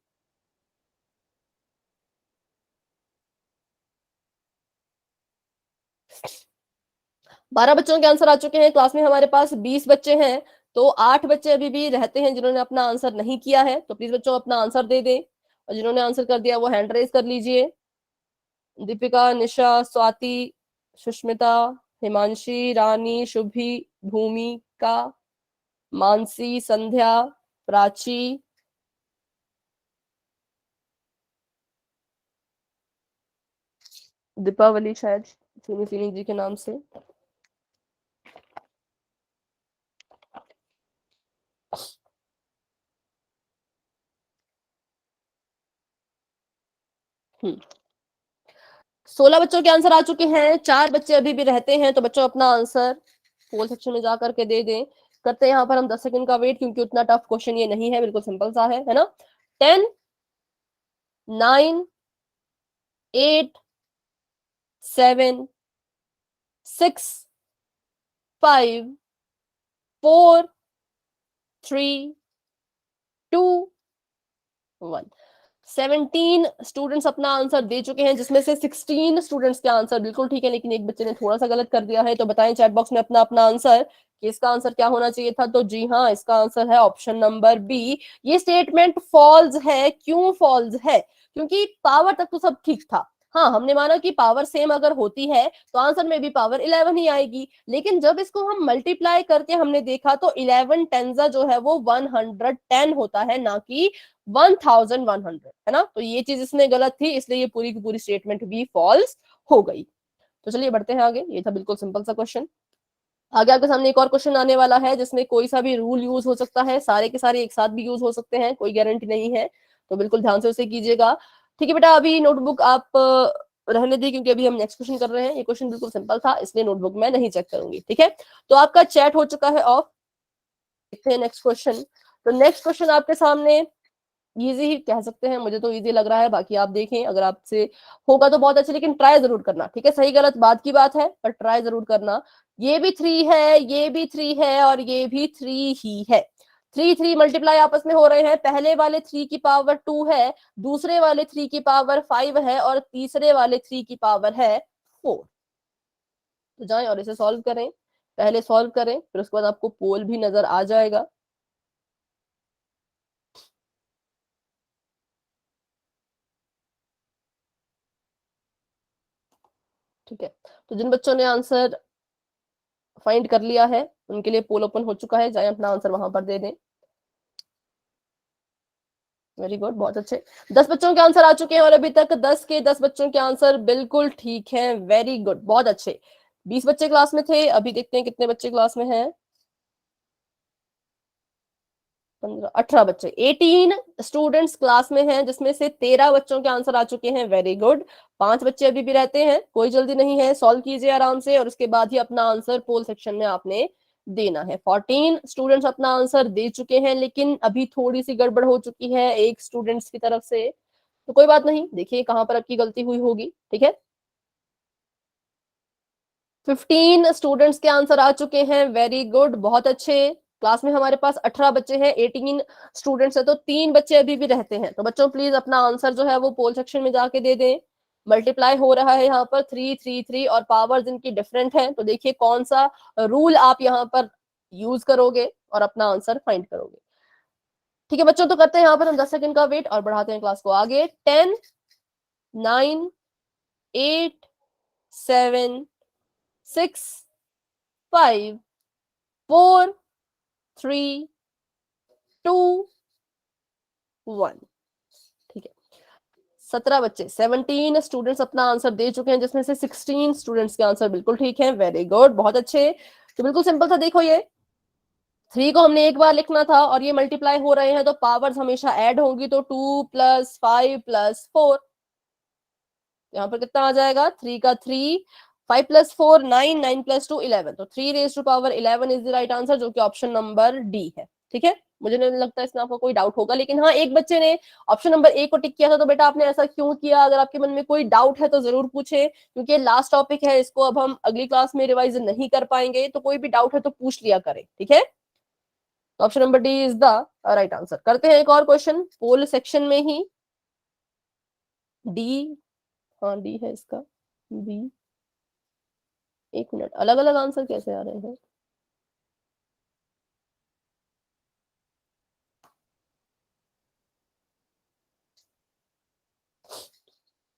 12 बच्चों के आंसर आ चुके हैं। क्लास में हमारे पास 20 बच्चे हैं, तो 8 बच्चे अभी भी रहते हैं जिन्होंने अपना आंसर नहीं किया है। तो प्लीज बच्चों अपना आंसर दे दें, और जिन्होंने आंसर कर दिया वो हैंड रेज कर लीजिए। दीपिका, निशा, स्वाति, सुष्मिता, हिमांशी, रानी, शुभी, भूमिका, मानसी, संध्या, प्राची, दीपावली, शायद चीनी चीनी जी के नाम से। हम्म 16 बच्चों के आंसर आ चुके हैं, 4 बच्चे अभी भी रहते हैं। तो बच्चों अपना आंसर पोल सेक्शन में जाकर के दे दें। करते हैं यहाँ पर हम 10 सेकंड का वेट, क्योंकि उतना टफ क्वेश्चन ये नहीं है, बिल्कुल सिंपल सा है ना। 10, 9, 8, 7, 6, 5, 4, 3, 2, 1। 17 स्टूडेंट्स अपना आंसर दे चुके हैं, जिसमें से 16 स्टूडेंट्स के आंसर बिल्कुल ठीक है, लेकिन एक बच्चे ने थोड़ा सा गलत कर दिया है। तो बताएं चैट बॉक्स में अपना अपना आंसर कि इसका आंसर क्या होना चाहिए था। तो जी हाँ, इसका आंसर है ऑप्शन नंबर बी। ये स्टेटमेंट फॉल्स है। क्यों फॉल्स है? क्योंकि पावर तक तो सब ठीक था। हाँ, हमने माना कि पावर सेम अगर होती है तो आंसर में भी पावर 11 ही आएगी, लेकिन जब इसको हम मल्टीप्लाई करके हमने देखा तो 11 टेंजा जो है वो 110 होता है, ना कि 1100, है ना। तो ये चीज इसमें गलत थी, इसलिए ये पूरी की पूरी स्टेटमेंट भी फॉल्स हो गई। तो चलिए बढ़ते हैं आगे। ये था बिल्कुल सिंपल सा क्वेश्चन। आगे आपके सामने एक और क्वेश्चन आने वाला है, जिसमें कोई सा भी रूल यूज हो सकता है, सारे के सारे एक साथ भी यूज हो सकते हैं, कोई गारंटी नहीं है। तो बिल्कुल ध्यान से उसे कीजिएगा। ठीक है बेटा, अभी नोटबुक आप रहने दी, क्योंकि अभी हम नेक्स्ट क्वेश्चन कर रहे हैं। ये क्वेश्चन बिल्कुल सिंपल था, इसलिए नोटबुक मैं नहीं चेक करूंगी। ठीक है, तो आपका चैट हो चुका है ऑफ। देखते हैं नेक्स्ट क्वेश्चन। तो नेक्स्ट क्वेश्चन आपके सामने इजी ही कह सकते हैं, मुझे तो इजी लग रहा है। बाकी आप देखें, अगर आपसे होगा तो बहुत अच्छा, लेकिन ट्राई जरूर करना। ठीक है, सही गलत बात की बात है, पर ट्राई जरूर करना। ये भी 3 है, ये भी 3 है और ये भी 3 ही है। 3 3 मल्टीप्लाई आपस में हो रहे हैं। पहले वाले 3 की पावर 2 है, दूसरे वाले 3 की पावर 5 है और तीसरे वाले 3 की पावर है 4। तो जाएं और इसे सॉल्व करें। पहले सॉल्व करें, फिर उसके बाद आपको पोल भी नजर आ जाएगा। ठीक है, तो जिन बच्चों ने आंसर फाइंड कर लिया है उनके लिए पोल ओपन हो चुका है, जाए अपना आंसर वहां पर दे दें। वेरी गुड, बहुत अच्छे। 10 बच्चों के आंसर आ चुके हैं और अभी तक 10 के 10 बच्चों के आंसर बिल्कुल ठीक हैं। वेरी गुड, बहुत अच्छे। 20 बच्चे क्लास में थे, अभी देखते हैं कितने बच्चे क्लास में हैं। 15 18 बच्चे, 18 स्टूडेंट्स क्लास में हैं, जिसमें से 13 बच्चों के आंसर आ चुके हैं। Very good. 5 बच्चे अभी भी रहते हैं, कोई जल्दी नहीं है, सॉल्व कीजिए आराम से और उसके बाद ही अपना आंसर पोल सेक्शन में आपने देना है। 14 स्टूडेंट्स अपना आंसर दे चुके हैं, लेकिन अभी थोड़ी सी गड़बड़ हो चुकी है एक स्टूडेंट्स की तरफ से, तो कोई बात नहीं, देखिए कहां पर आपकी गलती हुई होगी। ठीक है, 15 स्टूडेंट्स के आंसर आ चुके हैं। वेरी गुड, बहुत अच्छे। क्लास में हमारे पास 18 बच्चे हैं, 18 स्टूडेंट्स है, तो 3 बच्चे अभी भी रहते हैं। तो बच्चों प्लीज अपना आंसर जो है वो पोल सेक्शन में जाके दे दें। मल्टीप्लाई हो रहा है यहाँ पर 3 3 3 और पावर्स इनकी डिफरेंट है, तो देखिए कौन सा रूल आप यहाँ पर यूज करोगे और अपना आंसर फाइंड करोगे। ठीक है बच्चों, तो करते हैं यहाँ पर हम 10 सेकंड का वेट और बढ़ाते हैं क्लास को आगे। 10 9 8 7 6 5 4 3 2 1। ठीक है, 17 बच्चे, 17 स्टूडेंट्स अपना आंसर दे चुके हैं, जिसमें से 16 स्टूडेंट्स के आंसर बिल्कुल ठीक है। वेरी गुड, बहुत अच्छे। तो बिल्कुल सिंपल था, देखो ये 3 को हमने एक बार लिखना था और ये मल्टीप्लाई हो रहे हैं, तो पावर्स हमेशा ऐड होंगी, तो 2 + 5 + 4, यहाँ पर कितना आ जाएगा, 3 का 3, 5 + 4 9, 9 + 2 11, तो 3^11 इज द राइट आंसर, जो कि ऑप्शन नंबर डी है। ठीक है, मुझे नहीं लगता इसमें आपको कोई डाउट होगा, लेकिन हाँ एक बच्चे ने ऑप्शन नंबर ए को टिक किया था, तो बेटा आपने ऐसा क्यों किया? अगर आपके मन में कोई डाउट है तो जरूर पूछे, क्योंकि लास्ट टॉपिक है, इसको अब हम अगली क्लास में रिवाइज नहीं कर पाएंगे, तो कोई भी डाउट है तो पूछ लिया करें। ठीक है, option number D is the right answer. करते हैं एक और क्वेश्चन पोल सेक्शन में ही। डी, हाँ डी है इसका, बी। एक मिनट, अलग अलग आंसर कैसे आ रहे हैं?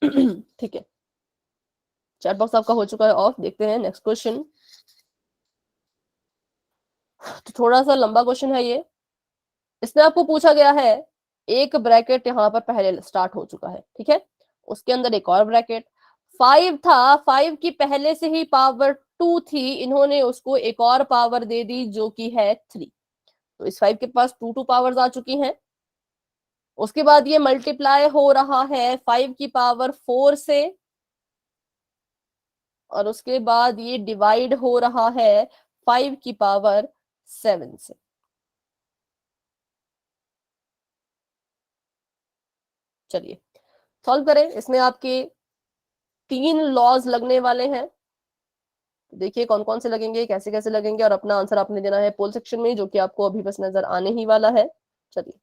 ठीक है, चैट बॉक्स आपका हो चुका है ऑफ। देखते हैं नेक्स्ट क्वेश्चन। तो थोड़ा सा लंबा क्वेश्चन है ये। इसमें आपको पूछा गया है, एक ब्रैकेट यहाँ पर पहले स्टार्ट हो चुका है, ठीक है, उसके अंदर एक और ब्रैकेट 5 था, 5 की पहले से ही पावर 2 थी, इन्होंने उसको एक और पावर दे दी जो कि है 3, तो इस 5 के पास 2 पावर्स आ चुकी हैं। उसके बाद ये मल्टीप्लाई हो रहा है 5 की पावर 4 से, और उसके बाद ये डिवाइड हो रहा है 5 की पावर 7 से। चलिए सॉल्व करें। इसमें आपके 3 लॉज लगने वाले हैं, देखिए कौन कौन से लगेंगे, कैसे कैसे लगेंगे, और अपना आंसर आपने देना है पोल सेक्शन में, जो कि आपको अभी बस नजर आने ही वाला है। चलिए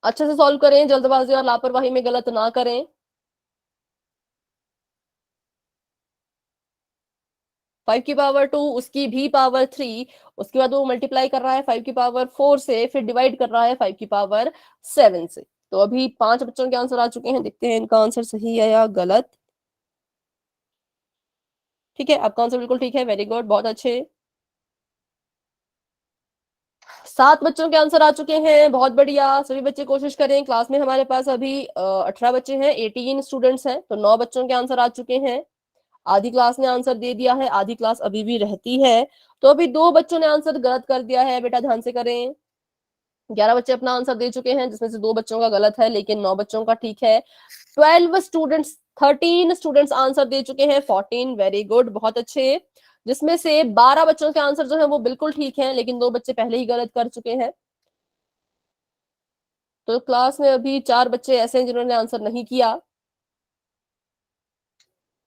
अच्छे से सॉल्व करें, जल्दबाजी और लापरवाही में गलत ना करें। 5 की पावर 2, उसकी भी पावर 3, उसके बाद वो मल्टीप्लाई कर रहा है 5 की पावर 4 से, फिर डिवाइड कर रहा है 5 की पावर 7 से। तो अभी 5 बच्चों के आंसर आ चुके हैं, देखते हैं इनका आंसर सही है या गलत। ठीक है, आपका आंसर बिल्कुल ठीक है। वेरी गुड, बहुत अच्छे। 7 बच्चों के आंसर आ चुके हैं, बहुत बढ़िया। सभी बच्चे कोशिश करें। क्लास में हमारे पास अभी 18 बच्चे हैं, 18 स्टूडेंट्स हैं, तो 9 बच्चों के आंसर आ चुके हैं। आधी क्लास ने आंसर दे दिया है, आधी क्लास अभी भी रहती है, तो अभी 2 बच्चों ने आंसर गलत कर दिया है, बेटा ध्यान से करें। 11 बच्चे अपना आंसर दे चुके हैं, जिसमें से 2 बच्चों का गलत है, लेकिन 9 बच्चों का ठीक है। 12 स्टूडेंट्स, 13 स्टूडेंट्स आंसर दे चुके हैं, 14, वेरी गुड, बहुत अच्छे। जिसमें से 12 बच्चों के आंसर जो है वो बिल्कुल ठीक है, लेकिन 2 बच्चे पहले ही गलत कर चुके हैं। तो क्लास में अभी 4 बच्चे ऐसे हैं जिन्होंने आंसर नहीं किया,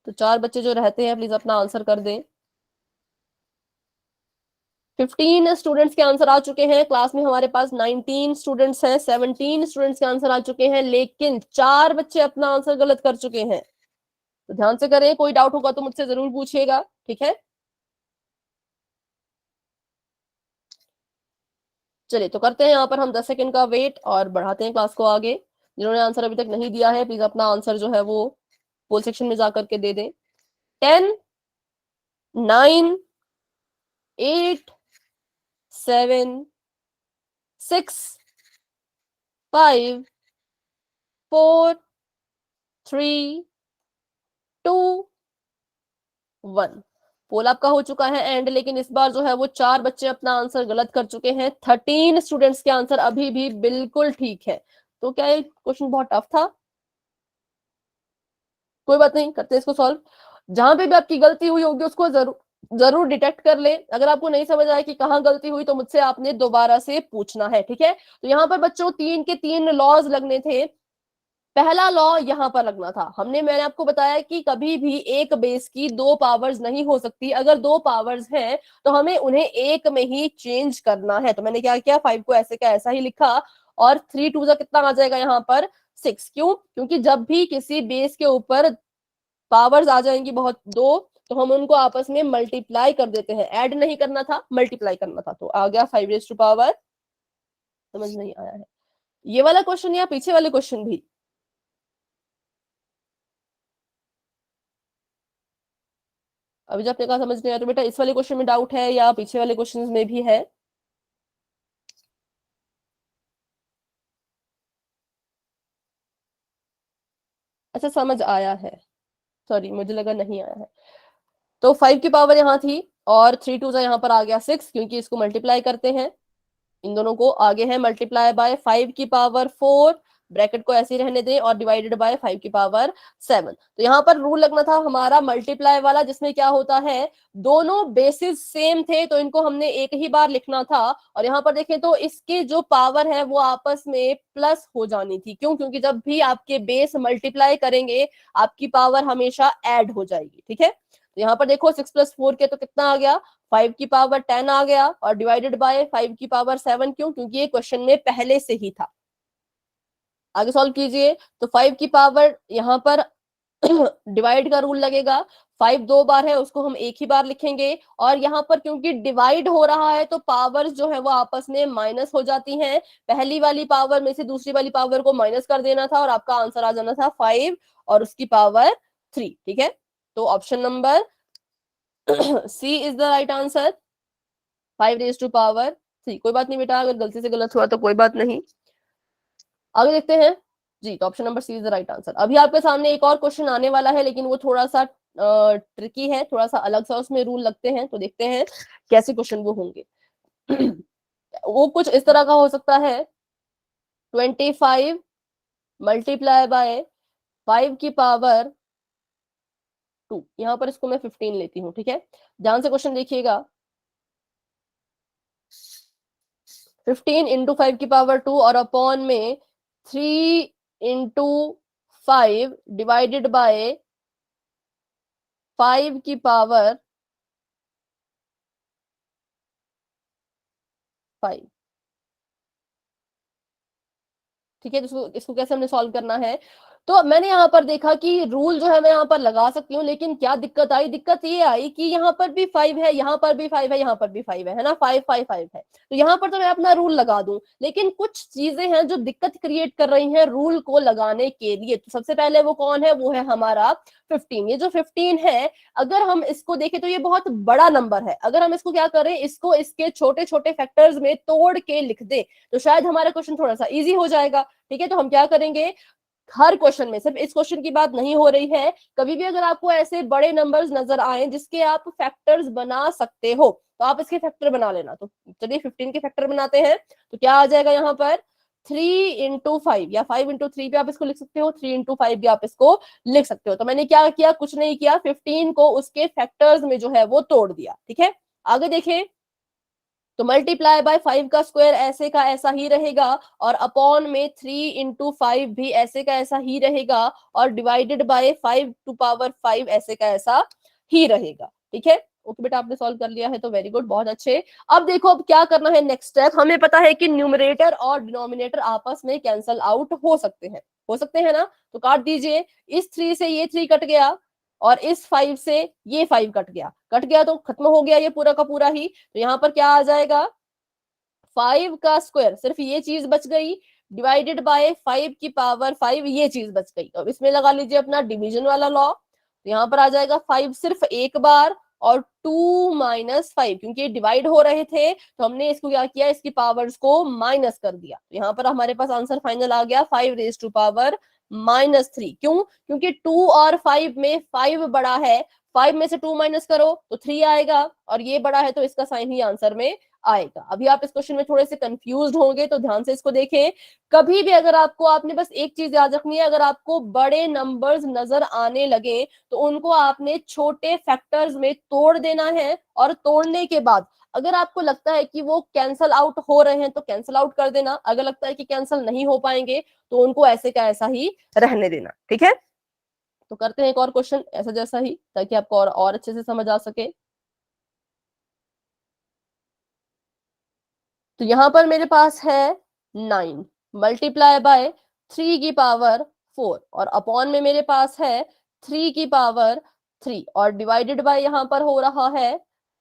तो 4 बच्चे जो रहते हैं प्लीज अपना आंसर कर दें। 15 स्टूडेंट्स के आंसर आ चुके हैं, क्लास में हमारे पास 19 स्टूडेंट्स हैं, 17 स्टूडेंट्स के आंसर आ चुके हैं, लेकिन 4 बच्चे अपना आंसर गलत कर चुके हैं। तो ध्यान से करें, कोई डाउट होगा तो मुझसे जरूर पूछिएगा। ठीक है, चलिए तो करते हैं यहाँ पर हम 10 सेकंड का वेट और बढ़ाते हैं क्लास को आगे। जिन्होंने आंसर अभी तक नहीं दिया है प्लीज अपना आंसर जो है वो पोल सेक्शन में जाकर के दे दें। 10 9 8 7 6 5 4 3 2 1। पोल आपका हो चुका है एंड, लेकिन इस बार जो है वो 4 बच्चे अपना आंसर गलत कर चुके हैं। 13 स्टूडेंट्स के आंसर अभी भी बिल्कुल ठीक है। तो क्या ये क्वेश्चन बहुत टफ था? कोई बात नहीं, करते हैं इसको सॉल्व। जहां पे भी आपकी गलती हुई होगी उसको जरूर जरूर डिटेक्ट कर ले। अगर आपको नहीं समझ आया कि कहाँ गलती हुई तो मुझसे आपने दोबारा से पूछना है, ठीक है। तो यहाँ पर बच्चों 3 के 3 लॉज लगने थे। पहला लॉ यहाँ पर लगना था, मैंने आपको बताया कि कभी भी एक बेस की 2 पावर्स नहीं हो सकती। अगर 2 पावर्स हैं तो हमें उन्हें एक में ही चेंज करना है। तो मैंने क्या किया, 5 को ऐसे का ऐसा ही लिखा, और 3 2 कितना आ जाएगा यहाँ पर 6। क्यों? क्योंकि जब भी किसी बेस के ऊपर पावर्स आ जाएंगी बहुत 2, तो हम उनको आपस में मल्टीप्लाई कर देते हैं। ऐड नहीं करना था, मल्टीप्लाई करना था। तो आ गया 5 रेज़ टू पावर। समझ नहीं आया है ये वाला क्वेश्चन या पीछे वाले क्वेश्चन भी? अभी जब आपने कहा समझ नहीं आया, तो बेटा इस वाले क्वेश्चन में डाउट है या पीछे वाले क्वेश्चन में भी है? अच्छा, समझ आया है, सॉरी मुझे लगा नहीं आया है। तो 5 की पावर यहाँ थी और 3 2 यहाँ पर आ गया 6, क्योंकि इसको मल्टीप्लाई करते हैं, इन दोनों को आगे है मल्टीप्लाई बाय 5 की पावर 4, ब्रैकेट को ऐसे ही रहने दें, और डिवाइडेड बाय 5 की पावर 7। तो यहाँ पर रूल लगना था हमारा मल्टीप्लाई वाला, जिसमें क्या होता है, दोनों बेसिस सेम थे तो इनको हमने एक ही बार लिखना था। और यहाँ पर देखें तो इसके जो पावर है वो आपस में प्लस हो जानी थी। क्यों? क्योंकि जब भी आपके बेस मल्टीप्लाई करेंगे आपकी पावर हमेशा ऐड हो जाएगी, ठीक है। तो यहाँ पर देखो 6 + 4 के तो कितना आ गया, 5 की पावर 10 आ गया, और डिवाइडेड बाय 5 की पावर 7। क्यों? क्योंकि ये क्वेश्चन में पहले से ही था। आगे सॉल्व कीजिए। तो 5 की पावर यहाँ पर डिवाइड का रूल लगेगा, 5 2 बार है उसको हम एक ही बार लिखेंगे, और यहाँ पर क्योंकि डिवाइड हो रहा है तो पावर्स जो है वो आपस में माइनस हो जाती हैं। पहली वाली पावर में से दूसरी वाली पावर को माइनस कर देना था और आपका आंसर आ जाना था 5 और उसकी पावर 3, ठीक है। तो option number C is the right answer, 5 raise to power 3। कोई बात नहीं बेटा, अगर गलती से गलत हुआ तो कोई बात नहीं। आगे देखते हैं जी। तो option number C is the right answer. अभी आपके सामने एक और क्वेश्चन आने वाला है, लेकिन वो थोड़ा सा ट्रिकी है, थोड़ा सा अलग सा उसमें रूल लगते हैं। तो देखते हैं कैसे क्वेश्चन वो होंगे। वो कुछ इस तरह का हो सकता है, 25 मल्टीप्लाई बाय 5 की पावर 2। यहाँ पर इसको मैं 15 लेती हूँ, ठीक है। ध्यान से क्वेश्चन देखिएगा। 15 इंटू 5 की पावर 2 और अपॉन में 3 इंटू 5 डिवाइडेड बाय 5 की पावर 5, ठीक है। तो इसको कैसे हमने सॉल्व करना है, तो मैंने यहाँ पर देखा कि रूल जो है मैं यहाँ पर लगा सकती हूँ, लेकिन क्या दिक्कत आई, दिक्कत ये आई कि यहाँ पर भी 5 है, यहाँ पर भी 5 है, यहाँ पर भी 5 है ना, 5 5 5 है। तो यहाँ पर तो मैं अपना रूल लगा दूं, लेकिन कुछ चीजें हैं जो दिक्कत क्रिएट कर रही हैं रूल को लगाने के लिए। तो सबसे पहले वो कौन है, वो है हमारा 15। ये जो 15 है, अगर हम इसको देखें तो ये बहुत बड़ा नंबर है। अगर हम इसको क्या करें, इसको इसके छोटे छोटे फैक्टर्स में तोड़ के लिख दे तो शायद हमारा क्वेश्चन थोड़ा सा इजी हो जाएगा, ठीक है। तो हम क्या करेंगे, हर क्वेश्चन में, सिर्फ इस क्वेश्चन की बात नहीं हो रही है, कभी भी अगर आपको ऐसे बड़े नंबर्स नजर आए जिसके आप फैक्टर्स बना सकते हो तो आप इसके फैक्टर बना लेना। तो चलिए 15 के फैक्टर बनाते हैं। तो क्या आ जाएगा यहाँ पर, 3 इंटू 5 या 5 इंटू 3 भी आप इसको लिख सकते हो, 3 इंटू 5 भी आप इसको लिख सकते हो। तो मैंने क्या किया, कुछ नहीं किया, 15 को उसके फैक्टर्स में जो है वो तोड़ दिया, ठीक है। आगे देखें तो मल्टीप्लाई बाय 5 का स्क्वायर ऐसे का ऐसा ही रहेगा, और अपॉन में 3 इंटू 5 भी ऐसे का ऐसा ही रहेगा, और डिवाइडेड बाय 5 टू पावर 5 ऐसे का ऐसा ही रहेगा, ठीक है। ओके बेटा, आपने सॉल्व कर लिया है तो वेरी गुड, बहुत अच्छे। अब देखो अब क्या करना है नेक्स्ट स्टेप। हमें पता है कि न्यूमरेटर और डिनोमिनेटर आपस में कैंसल आउट हो सकते हैं ना। तो काट दीजिए, इस 3 से ये 3 कट गया, और इस 5 से ये 5 कट गया तो खत्म हो गया ये पूरा का पूरा ही। तो यहाँ पर क्या आ जाएगा, 5 का स्क्वायर, सिर्फ ये चीज बच गई, डिवाइडेड बाय 5 की पावर 5, ये चीज बच गई। तो इसमें लगा लीजिए अपना डिवीजन वाला लॉ। तो यहाँ पर आ जाएगा 5 सिर्फ एक बार, और 2 - 5, क्योंकि डिवाइड हो रहे थे तो हमने इसको क्या किया, इसकी पावर्स को माइनस कर दिया। तो यहाँ पर हमारे पास आंसर फाइनल आ गया 5 raised to power -3। क्यों? क्योंकि 2 और 5 में 5 बड़ा है, 5 में से 2 माइनस करो तो 3 आएगा, और ये बड़ा है तो इसका साइन ही आंसर में आएगा। अभी आप इस क्वेश्चन में थोड़े से कंफ्यूज होंगे तो ध्यान से इसको देखें। कभी भी अगर आपको, आपने बस एक चीज याद रखनी है, अगर आपको बड़े नंबर्स नजर आने लगे तो उनको आपने छोटे फैक्टर्स में तोड़ देना है, और तोड़ने के बाद अगर आपको लगता है कि वो कैंसल आउट हो रहे हैं तो कैंसल आउट कर देना, अगर लगता है कि कैंसल नहीं हो पाएंगे तो उनको ऐसे का ऐसा ही रहने देना। ठीक है, तो करते हैं एक और क्वेश्चन ऐसा जैसा ही, ताकि आपको और अच्छे से समझ आ सके। तो यहां पर मेरे पास है 9 मल्टीप्लाई बाय 3 की पावर 4, और अपॉन में मेरे पास है 3 की पावर 3, और डिवाइडेड बाय यहां पर हो रहा है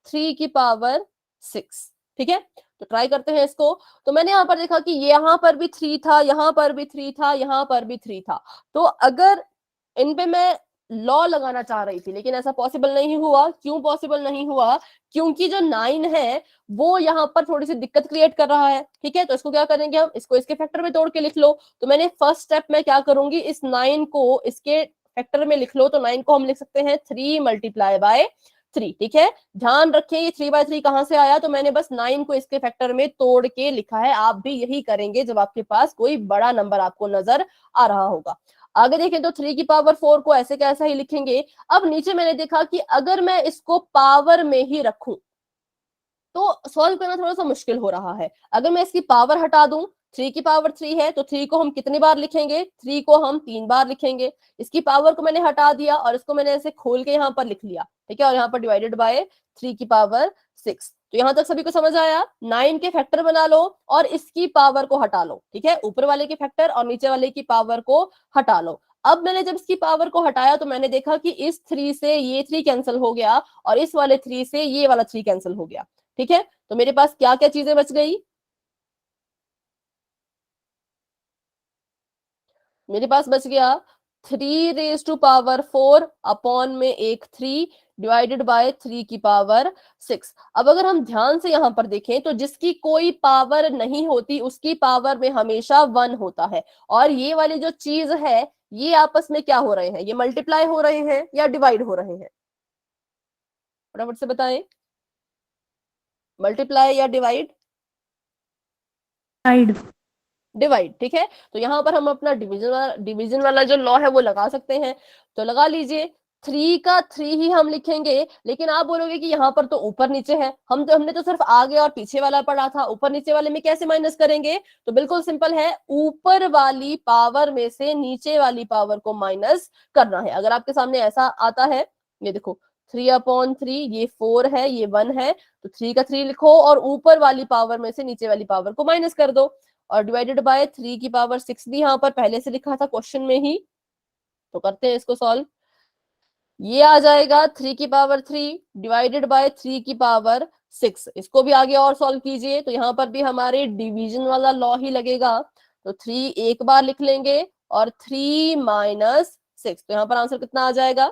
3 की पावर 6। ठीक है, तो ट्राई करते हैं इसको। तो मैंने यहां पर देखा कि यहां पर भी 3 था, यहां पर भी 3 था, यहां पर भी 3 था। तो अगर इन पे मैं लॉ लगाना चाह रही थी, लेकिन ऐसा पॉसिबल नहीं हुआ। क्यों पॉसिबल नहीं हुआ? क्योंकि जो 9 है वो यहाँ पर थोड़ी सी दिक्कत क्रिएट कर रहा है। ठीक है, तो इसको क्या करेंगे हम, इसको इसके फैक्टर में तोड़ के लिख लो। तो मैंने फर्स्ट स्टेप में क्या करूंगी, इस 9 को इसके फैक्टर में लिख लो। तो 9 को हम लिख सकते हैं 3 × 3। ठीक है, ध्यान रखें ये 3/3 कहां से आया, तो मैंने बस 9 को इसके फैक्टर में तोड़ के लिखा है। आप भी यही करेंगे जब आपके पास कोई बड़ा नंबर आपको नजर आ रहा होगा। आगे देखें तो 3 की पावर 4 को ऐसे कैसा ही लिखेंगे। अब नीचे मैंने देखा कि अगर मैं इसको पावर में ही रखूं तो सॉल्व करना थोड़ा सा मुश्किल हो रहा है। अगर मैं इसकी पावर हटा दूं, 3 की पावर 3 है तो 3 को हम कितनी बार लिखेंगे, 3 को हम 3 बार लिखेंगे। इसकी पावर को मैंने हटा दिया और इसको मैंने ऐसे खोल के यहाँ पर लिख लिया। ठीक है, और यहाँ पर डिवाइडेड बाय 3 की पावर 6। तो यहाँ तक सभी को समझ आया? 9 के फैक्टर बना लो और इसकी पावर को हटा लो। ठीक है, ऊपर वाले के फैक्टर और नीचे वाले की पावर को हटा लो। अब मैंने जब इसकी पावर को हटाया तो मैंने देखा कि इस 3 से ये 3 कैंसिल हो गया, और इस वाले 3 से ये वाला 3 कैंसिल हो गया। ठीक है, तो मेरे पास क्या क्या चीजें बच गई? मेरे पास बच गया 3 raised to power 4 अपॉन में एक 3 डिवाइडेड बाय 3 की पावर 6। अब अगर हम ध्यान से यहां पर देखें तो जिसकी कोई पावर नहीं होती उसकी पावर में हमेशा 1 होता है, और ये वाली जो चीज है ये आपस में क्या हो रहे हैं, ये मल्टीप्लाई हो रहे हैं या डिवाइड हो रहे हैं? फटाफट से बताएं, मल्टीप्लाई या डिवाइड? Side. डिवाइड। ठीक है, तो यहाँ पर हम अपना डिवीजन वाला जो लॉ है वो लगा सकते हैं। तो लगा लीजिए, 3 का 3 ही हम लिखेंगे। लेकिन आप बोलोगे कि यहाँ पर तो ऊपर नीचे है, हमने तो सिर्फ आगे और पीछे वाला पढ़ा था, ऊपर नीचे वाले में कैसे माइनस करेंगे? तो बिल्कुल सिंपल है, ऊपर वाली पावर में से नीचे वाली पावर को माइनस करना है। अगर आपके सामने ऐसा आता है, ये देखो 3/3, ये 4 है, ये 1 है, तो 3 का 3 लिखो और ऊपर वाली पावर में से नीचे वाली पावर को माइनस कर दो, और डिवाइडेड बाय 3 की पावर 6 भी यहाँ पर पहले से लिखा था क्वेश्चन में ही। तो करते हैं इसको सॉल्व। ये आ जाएगा 3 की पावर 3 डिवाइडेड बाय 3 की पावर 6। इसको भी आगे और सॉल्व कीजिए, तो यहाँ पर भी हमारे डिवीजन वाला लॉ ही लगेगा। तो 3 एक बार लिख लेंगे और 3 - 6, तो यहाँ पर आंसर कितना आ जाएगा?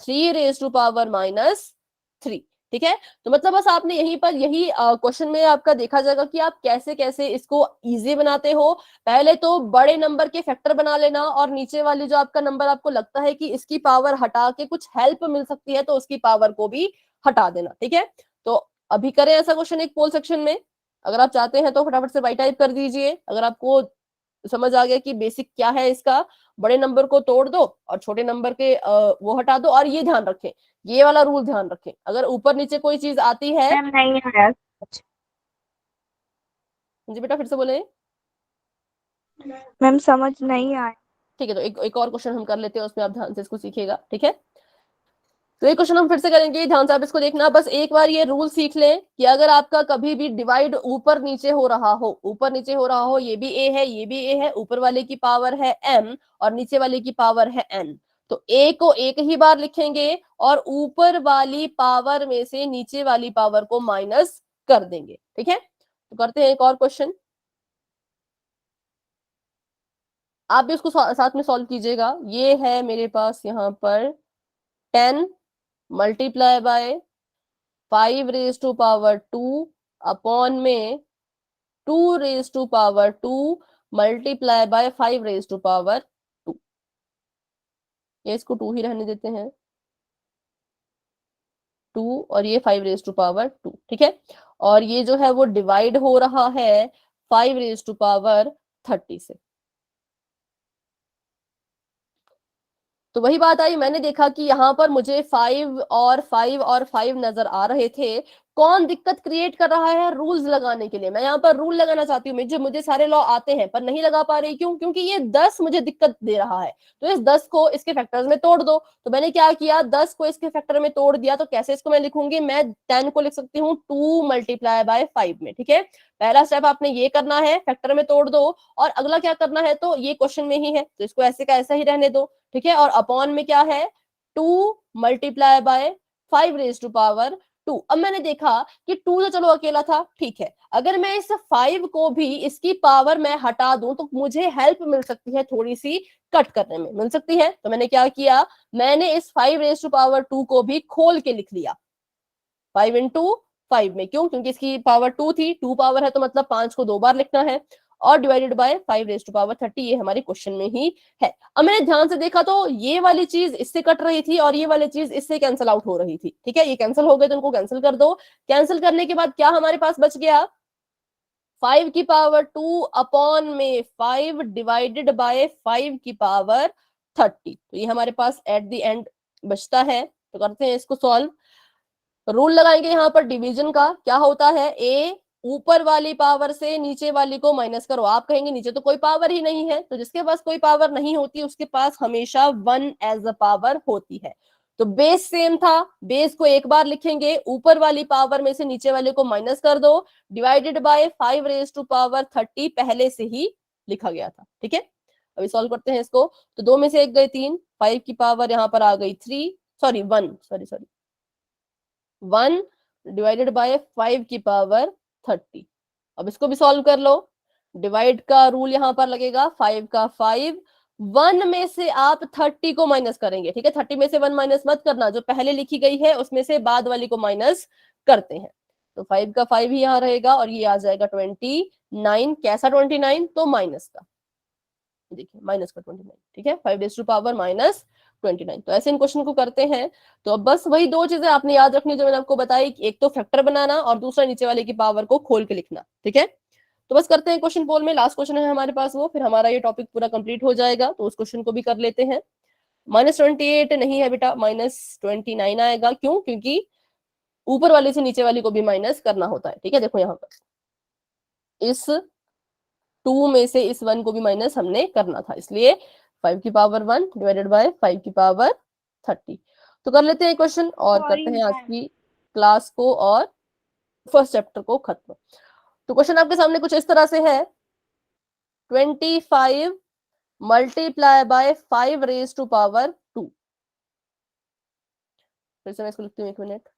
3 raised to power -3। ठीक है, तो मतलब बस आपने यहीं पर यही क्वेश्चन में आपका देखा जाएगा कि आप कैसे कैसे इसको इजी बनाते हो। पहले तो बड़े नंबर के फैक्टर बना लेना, और नीचे वाली जो आपका नंबर आपको लगता है कि इसकी पावर हटा के कुछ हेल्प मिल सकती है तो उसकी पावर को भी हटा देना। ठीक है, तो अभी करें ऐसा क्वेश्चन एक पोल सेक्शन में। अगर आप चाहते हैं तो फटाफट से राइट टाइप कर दीजिए। अगर आपको समझ आ गया कि बेसिक क्या है इसका, बड़े नंबर को तोड़ दो और छोटे नंबर के वो हटा दो। और ये ध्यान रखें, ये वाला रूल ध्यान रखें, अगर ऊपर नीचे कोई चीज आती है। मैम नहीं आया। जी बेटा, फिर से बोले। मैम समझ नहीं आया। ठीक है, तो एक और क्वेश्चन हम कर लेते हैं, उसमें आप ध्यान से इसको सीखिएगा। ठीक है, तो ये क्वेश्चन हम फिर से करेंगे, ध्यान से आप इसको देखना। बस एक बार ये रूल सीख लें कि अगर आपका कभी भी डिवाइड ऊपर नीचे हो रहा हो, ऊपर नीचे हो रहा हो, ये भी ए है, ये भी ए है, ऊपर वाले की पावर है m और नीचे वाले की पावर है n, तो ए को एक ही बार लिखेंगे और ऊपर वाली पावर में से नीचे वाली पावर को माइनस कर देंगे। ठीक है, तो करते हैं एक और क्वेश्चन। आप भी उसको साथ में सॉल्व कीजिएगा। ये है मेरे पास यहाँ पर 10 multiply by 5 raise to power 2 upon में 2 raise to power 2 multiply by 5 raise to power 2। ये इसको 2 ही रहने देते हैं, 2 और ये 5 रेज टू पावर 2, ठीक है। और ये जो है वो डिवाइड हो रहा है 5 रेज टू पावर 30 से। तो वही बात आई, मैंने देखा कि यहाँ पर मुझे 5 और 5 और 5 नजर आ रहे थे। कौन दिक्कत क्रिएट कर रहा है रूल्स लगाने के लिए? मैं यहाँ पर रूल लगाना चाहती हूँ, मुझे सारे लॉ आते हैं पर नहीं लगा पा रही। क्यों? क्योंकि ये 10 मुझे दिक्कत दे रहा है। तो इस 10 को इसके फैक्टर्स में तोड़ दो। तो मैंने क्या किया, 10 को इसके फैक्टर में तोड़ दिया। तो कैसे इसको मैं लिखूंगी? मैं 10 को लिख सकती हूँ 2 मल्टीप्लाई बाय 5 में, ठीक है। पहला स्टेप आपने ये करना है, फैक्टर में तोड़ दो। और अगला क्या करना है, तो ये क्वेश्चन में ही है तो इसको ऐसे का ऐसा ही रहने दो, ठीक है। और अपॉन में क्या है, 2 multiply by 5 raise to power 2। अब मैंने देखा कि 2 तो चलो अकेला था, ठीक है। अगर मैं इस 5 को भी इसकी पावर में हटा दूं तो मुझे हेल्प मिल सकती है, थोड़ी सी कट करने में मिल सकती है। तो मैंने क्या किया, मैंने इस 5 रेज टू पावर 2 को भी खोल के लिख लिया 5 इंटू 5 में। क्यों? क्योंकि इसकी पावर 2 थी, 2 पावर है तो मतलब 5 को 2 बार लिखना है। और divided by 5 raise to power 30, ये हमारे क्वेश्चन में ही है। अब मैंने ध्यान से देखा तो ये वाली चीज इससे कट रही थी और ये वाली चीज इससे कैंसिल आउट हो रही थी, ठीक है। ये कैंसिल हो गए तो इनको कैंसिल कर दो। कैंसिल करने के बाद क्या हमारे पास बच गया, 5 की पावर 2 अपॉन में 5 डिवाइडेड बाय 5 की पावर 30। तो ये हमारे पास एट द एंड बचता है। तो करते हैं इसको सॉल्व। रूल लगाएंगे यहाँ पर डिवीजन का। क्या होता है, ए ऊपर वाली पावर से नीचे वाली को माइनस करो। आप कहेंगे नीचे तो कोई पावर ही नहीं है, तो जिसके पास कोई पावर नहीं होती उसके पास हमेशा 1 एज अ पावर होती है। तो बेस सेम था, बेस को एक बार लिखेंगे, ऊपर वाली पावर में से नीचे वाले को माइनस कर दो, divided by 5 raise to power 30 पहले से ही लिखा गया था, ठीक है। अभी सॉल्व करते हैं इसको। तो 2 में से 1 गए 3, 5 की पावर यहाँ पर आ गई 3, सॉरी 1, सॉरी 1 डिवाइडेड बाय 5 की पावर 30। अब इसको भी सॉल्व कर लो। डिवाइड का रूल यहां पर लगेगा, 5 का 5, 1 में से आप 30 को माइनस करेंगे, ठीक है। 30 में से 1 माइनस मत करना, जो पहले लिखी गई है उसमें से बाद वाली को माइनस करते हैं। तो 5 का 5 ही यहाँ रहेगा और ये आ जाएगा 29। कैसा 29? तो माइनस का, देखिए माइनस का 29, ठीक है। 5 रेज़ टू पावर माइनस 29। तो ऐसे इन क्वेश्चन को करते हैं। तो अब बस वही दो चीजें आपने याद रखनी जो मैंने आपको बताई, एक तो फैक्टर बनाना और दूसरा नीचे वाले की पावर को खोल के लिखना, ठीक है। तो बस करते हैं क्वेश्चन पोल में, लास्ट क्वेश्चन है हमारे पास वो, फिर हमारा ये टॉपिक पूरा कंप्लीट हो जाएगा। तो उस क्वेश्चन को भी कर लेते हैं। -28 नहीं है बेटा, -29 आएगा। क्यों? क्योंकि ऊपर वाले से नीचे वाली को भी माइनस करना होता है, ठीक है। देखो यहाँ पर इस 2 में से इस 1 को भी माइनस हमने करना था, इसलिए 5 की पावर 1 डिवाइडेड बाय 5 की पावर 30। तो कर लेते हैं क्वेश्चन और Sorry, करते हैं आज ma'am. की क्लास को और फर्स्ट चैप्टर को खत्म। तो क्वेश्चन आपके सामने कुछ इस तरह से है, 25 multiply by 5 raise to power 2। फिर से मैं इसको लिखती हूँ, 1 minute.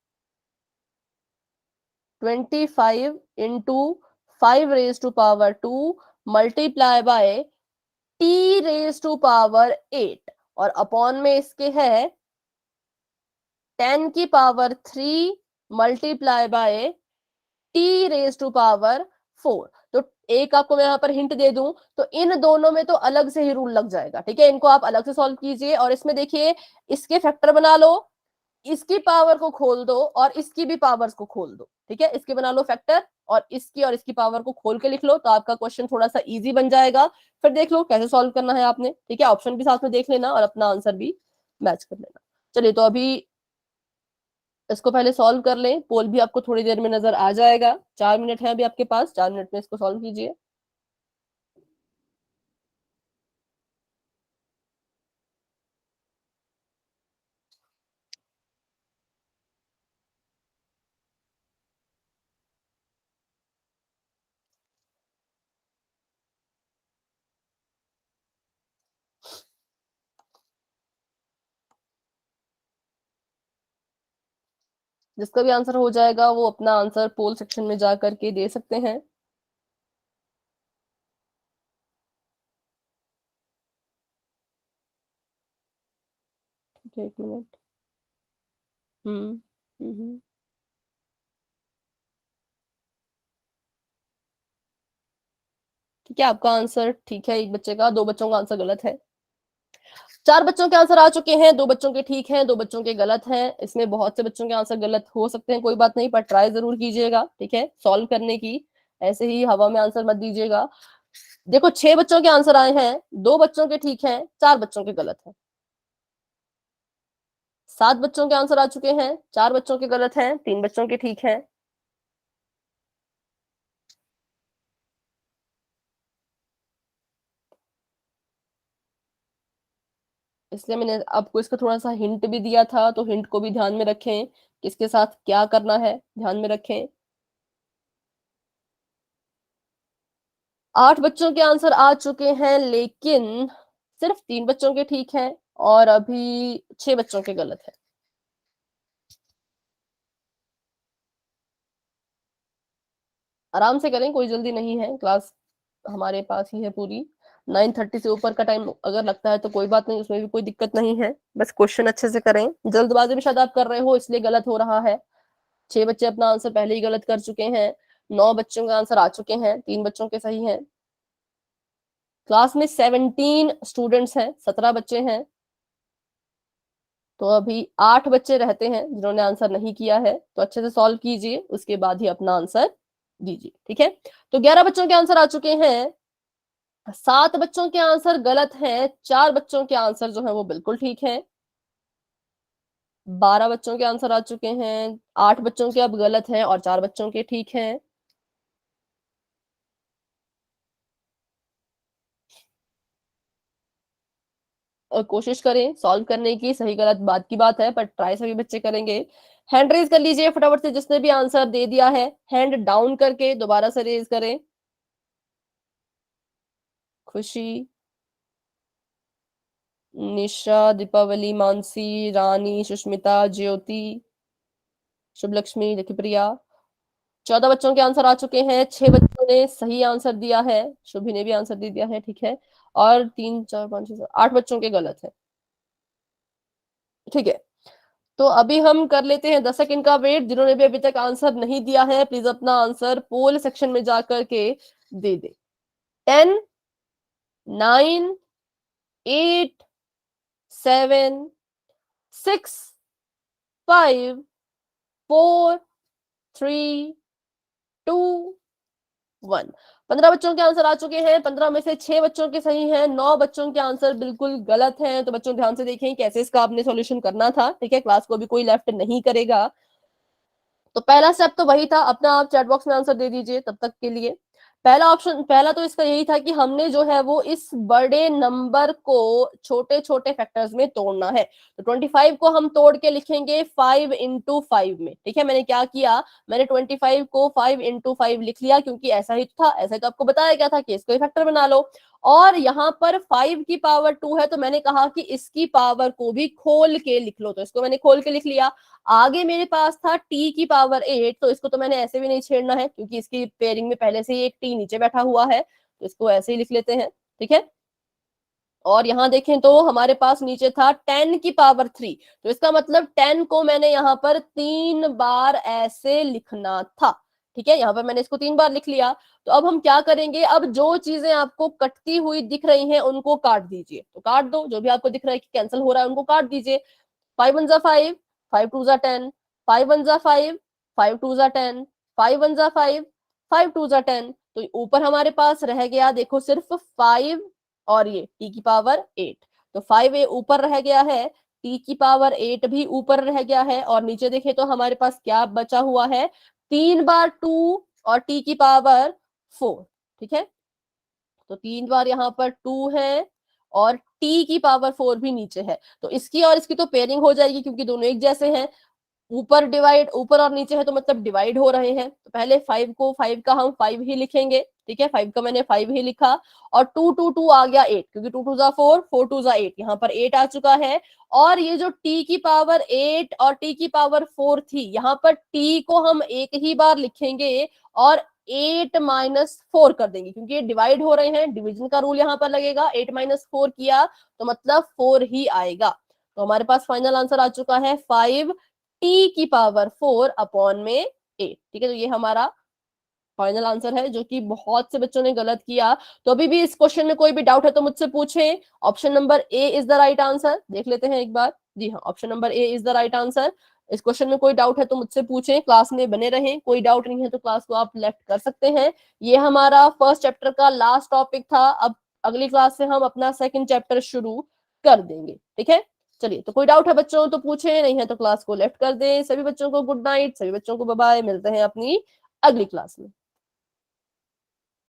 25 into 5 raise to power 2 multiply by T raise to power 8 और अपॉन में इसके है 10 की power 3 multiply by T raise to power 4। तो एक आपको मैं यहाँ पर हिंट दे दूं तो इन दोनों में तो अलग से ही रूल लग जाएगा, ठीक है। इनको आप अलग से सॉल्व कीजिए और इसमें देखिए इसके फैक्टर बना लो, इसकी पावर को खोल दो और इसकी भी पावर्स को खोल दो, ठीक है। इसके बना लो फैक्टर और इसकी पावर को खोल के लिख लो, तो आपका क्वेश्चन थोड़ा सा इजी बन जाएगा। फिर देख लो कैसे सॉल्व करना है आपने, ठीक है। ऑप्शन भी साथ में देख लेना और अपना आंसर भी मैच कर लेना। चलिए तो अभी इसको पहले सॉल्व कर लें, पोल भी आपको थोड़ी देर में नजर आ जाएगा। 4 मिनट है अभी आपके पास, 4 मिनट में इसको सॉल्व कीजिए। जिसका भी आंसर हो जाएगा वो अपना आंसर पोल सेक्शन में जा करके दे सकते हैं। ठीक है, 1 मिनट। हम्म हम्म। ठीक है, आपका आंसर ठीक है, एक बच्चे का, दो बच्चों का आंसर गलत है। चार बच्चों के आंसर आ चुके हैं, दो बच्चों के ठीक हैं, दो बच्चों के गलत हैं। इसमें बहुत से बच्चों के आंसर गलत हो सकते हैं, कोई बात नहीं, पर ट्राई जरूर कीजिएगा, ठीक है, सॉल्व करने की। ऐसे ही हवा में आंसर मत दीजिएगा। देखो, 6 बच्चों के आंसर आए हैं, दो बच्चों के ठीक हैं, चार बच्चों के गलत हैं। 7 बच्चों के आंसर आ चुके हैं, चार बच्चों के गलत हैं, तीन बच्चों के ठीक हैं। इसलिए मैंने आपको इसका थोड़ा सा हिंट भी दिया था, तो हिंट को भी ध्यान में रखें, किसके साथ क्या करना है ध्यान में रखें। 8 बच्चों के आंसर आ चुके हैं, लेकिन सिर्फ 3 बच्चों के ठीक हैं और अभी 6 बच्चों के गलत है। आराम से करें, कोई जल्दी नहीं है, क्लास हमारे पास ही है पूरी। 9:30 से ऊपर का टाइम अगर लगता है तो कोई बात नहीं, उसमें भी कोई दिक्कत नहीं है, बस क्वेश्चन अच्छे से करें। जल्दबाजी में शायद आप कर रहे हो, इसलिए गलत हो रहा है। 6 बच्चे अपना आंसर पहले ही गलत कर चुके हैं, 9 बच्चों का आंसर आ चुके हैं, 3 बच्चों के सही हैं। क्लास में 17 स्टूडेंट्स हैं, 17 बच्चे हैं, तो अभी 8 बच्चे रहते हैं जिन्होंने आंसर नहीं किया है, तो अच्छे से सॉल्व कीजिए, उसके बाद ही अपना आंसर दीजिए, ठीक है। तो 11 बच्चों के आंसर आ चुके हैं, 7 बच्चों के आंसर गलत हैं, 4 बच्चों के आंसर जो है वो बिल्कुल ठीक है। 12 बच्चों के आंसर आ चुके हैं, 8 बच्चों के अब गलत हैं और 4 बच्चों के ठीक हैं। और कोशिश करें सॉल्व करने की, सही गलत बात की बात है, पर ट्राई सभी बच्चे करेंगे। हैंड रेज कर लीजिए फटाफट से, जिसने भी आंसर दे दिया है हैंड डाउन करके दोबारा से रेज करें। खुशी, निशा, दीपावली, मानसी, रानी, सुष्मिता, ज्योति, शुभ लक्ष्मी, लकीप्रिया। 14 बच्चों के आंसर आ चुके हैं, 6 बच्चों ने सही आंसर दिया है, शुभी ने भी आंसर दे दिया है, ठीक है, और 3 4 5 6 8 बच्चों के गलत है, ठीक है। तो अभी हम कर लेते हैं 10 सेकंड का वेट। जिन्होंने भी अभी तक आंसर नहीं दिया है, प्लीज अपना आंसर पोल सेक्शन में जाकर के दे दे। 10, 9, 8, 7, 6, 5, 4, 3, 2, 1। 15 बच्चों के आंसर आ चुके हैं, 15 में से 6 बच्चों के सही हैं, 9 बच्चों के आंसर बिल्कुल गलत हैं। तो बच्चों ध्यान से देखें कैसे इसका आपने सॉल्यूशन करना था, ठीक है, क्लास को भी कोई लेफ्ट नहीं करेगा। तो पहला स्टेप तो वही था, अपना आप चैट बॉक्स में आंसर दे दीजिए तब तक के लिए। पहला ऑप्शन, पहला तो इसका यही था कि हमने जो है वो इस बड़े नंबर को छोटे छोटे फैक्टर्स में तोड़ना है। तो 25 को हम तोड़ के लिखेंगे 5 इंटू 5 में, ठीक है। मैंने क्या किया, मैंने 25 को 5 इंटू 5 लिख लिया, क्योंकि ऐसा ही था, ऐसा ही तो आपको बताया गया था कि इसको फैक्टर बना लो। और यहाँ पर 5 की पावर 2 है, तो मैंने कहा कि इसकी पावर को भी खोल के लिख लो, तो इसको मैंने खोल के लिख लिया। आगे मेरे पास था t की पावर 8, तो इसको तो मैंने ऐसे भी नहीं छेड़ना है, क्योंकि इसकी पेयरिंग में पहले से ही एक t नीचे बैठा हुआ है, तो इसको ऐसे ही लिख लेते हैं, ठीक है। और यहाँ देखें तो हमारे पास नीचे था 10 की पावर 3, तो इसका मतलब 10 को मैंने यहाँ पर 3 बार ऐसे लिखना था, ठीक है। यहाँ पर मैंने इसको 3 बार लिख लिया। तो अब हम क्या करेंगे, अब जो चीजें आपको कटती हुई दिख रही हैं उनको काट दीजिए, तो काट दो, जो भी आपको दिख रहा है कि कैंसिल हो रहा है उनको काट दीजिए। 5 1 5, 5 2 10, 5 1 5, 5 2 10, 5 1 5, 5 2 10। तो ऊपर हमारे पास रह गया देखो सिर्फ 5 और ये t की पावर 8, तो 5 ए ऊपर रह गया है, t की पावर 8 भी ऊपर रह गया है, और नीचे देखे तो हमारे पास क्या बचा हुआ है, 3 बार 2 और t की पावर 4, ठीक है। तो 3 बार यहाँ पर 2 है और t की पावर 4 भी नीचे है, तो इसकी और इसकी तो पेयरिंग हो जाएगी, क्योंकि दोनों एक जैसे हैं। ऊपर डिवाइड, ऊपर और नीचे है तो मतलब डिवाइड हो रहे हैं, तो पहले 5 को 5 का हम 5 ही लिखेंगे, ठीक है, 5 का मैंने 5 ही लिखा। और 2 2 2 आ गया 8, क्योंकि 2 2 जा 4, 4 2 जा 8, यहाँ पर 8 आ चुका है। और ये जो t की पावर 8 और t की पावर 4 थी, यहाँ पर t को हम एक ही बार लिखेंगे और 8 माइनस 4 कर देंगे, क्योंकि ये डिवाइड हो रहे हैं, डिवीजन का रूल यहाँ पर लगेगा। 8 माइनस 4 किया तो मतलब 4 ही आएगा। तो हमारे पास फाइनल आंसर आ चुका है 5 टी की पावर 4 अपॉन में 8। ठीक है, तो ये हमारा फाइनल आंसर है, जो कि बहुत से बच्चों ने गलत किया। तो अभी भी इस क्वेश्चन में कोई भी डाउट है तो मुझसे पूछें। Option number A is the right answer. देख लेते हैं एक बार। जी हाँ, option number A is the right answer. इस क्वेश्चन में कोई डाउट है तो मुझसे पूछें, क्लास में बने रहें। कोई डाउट नहीं है तो क्लास को आप लेफ्ट कर सकते हैं। ये हमारा फर्स्ट चैप्टर का लास्ट टॉपिक था। अब अगली क्लास से हम अपना सेकंड चैप्टर शुरू कर देंगे। ठीक है, चलिए, तो कोई डाउट है बच्चों तो पूछे, नहीं है तो क्लास को लेफ्ट कर दें। सभी बच्चों को गुड नाइट, सभी बच्चों को बाय बाय। मिलते हैं अपनी अगली क्लास में।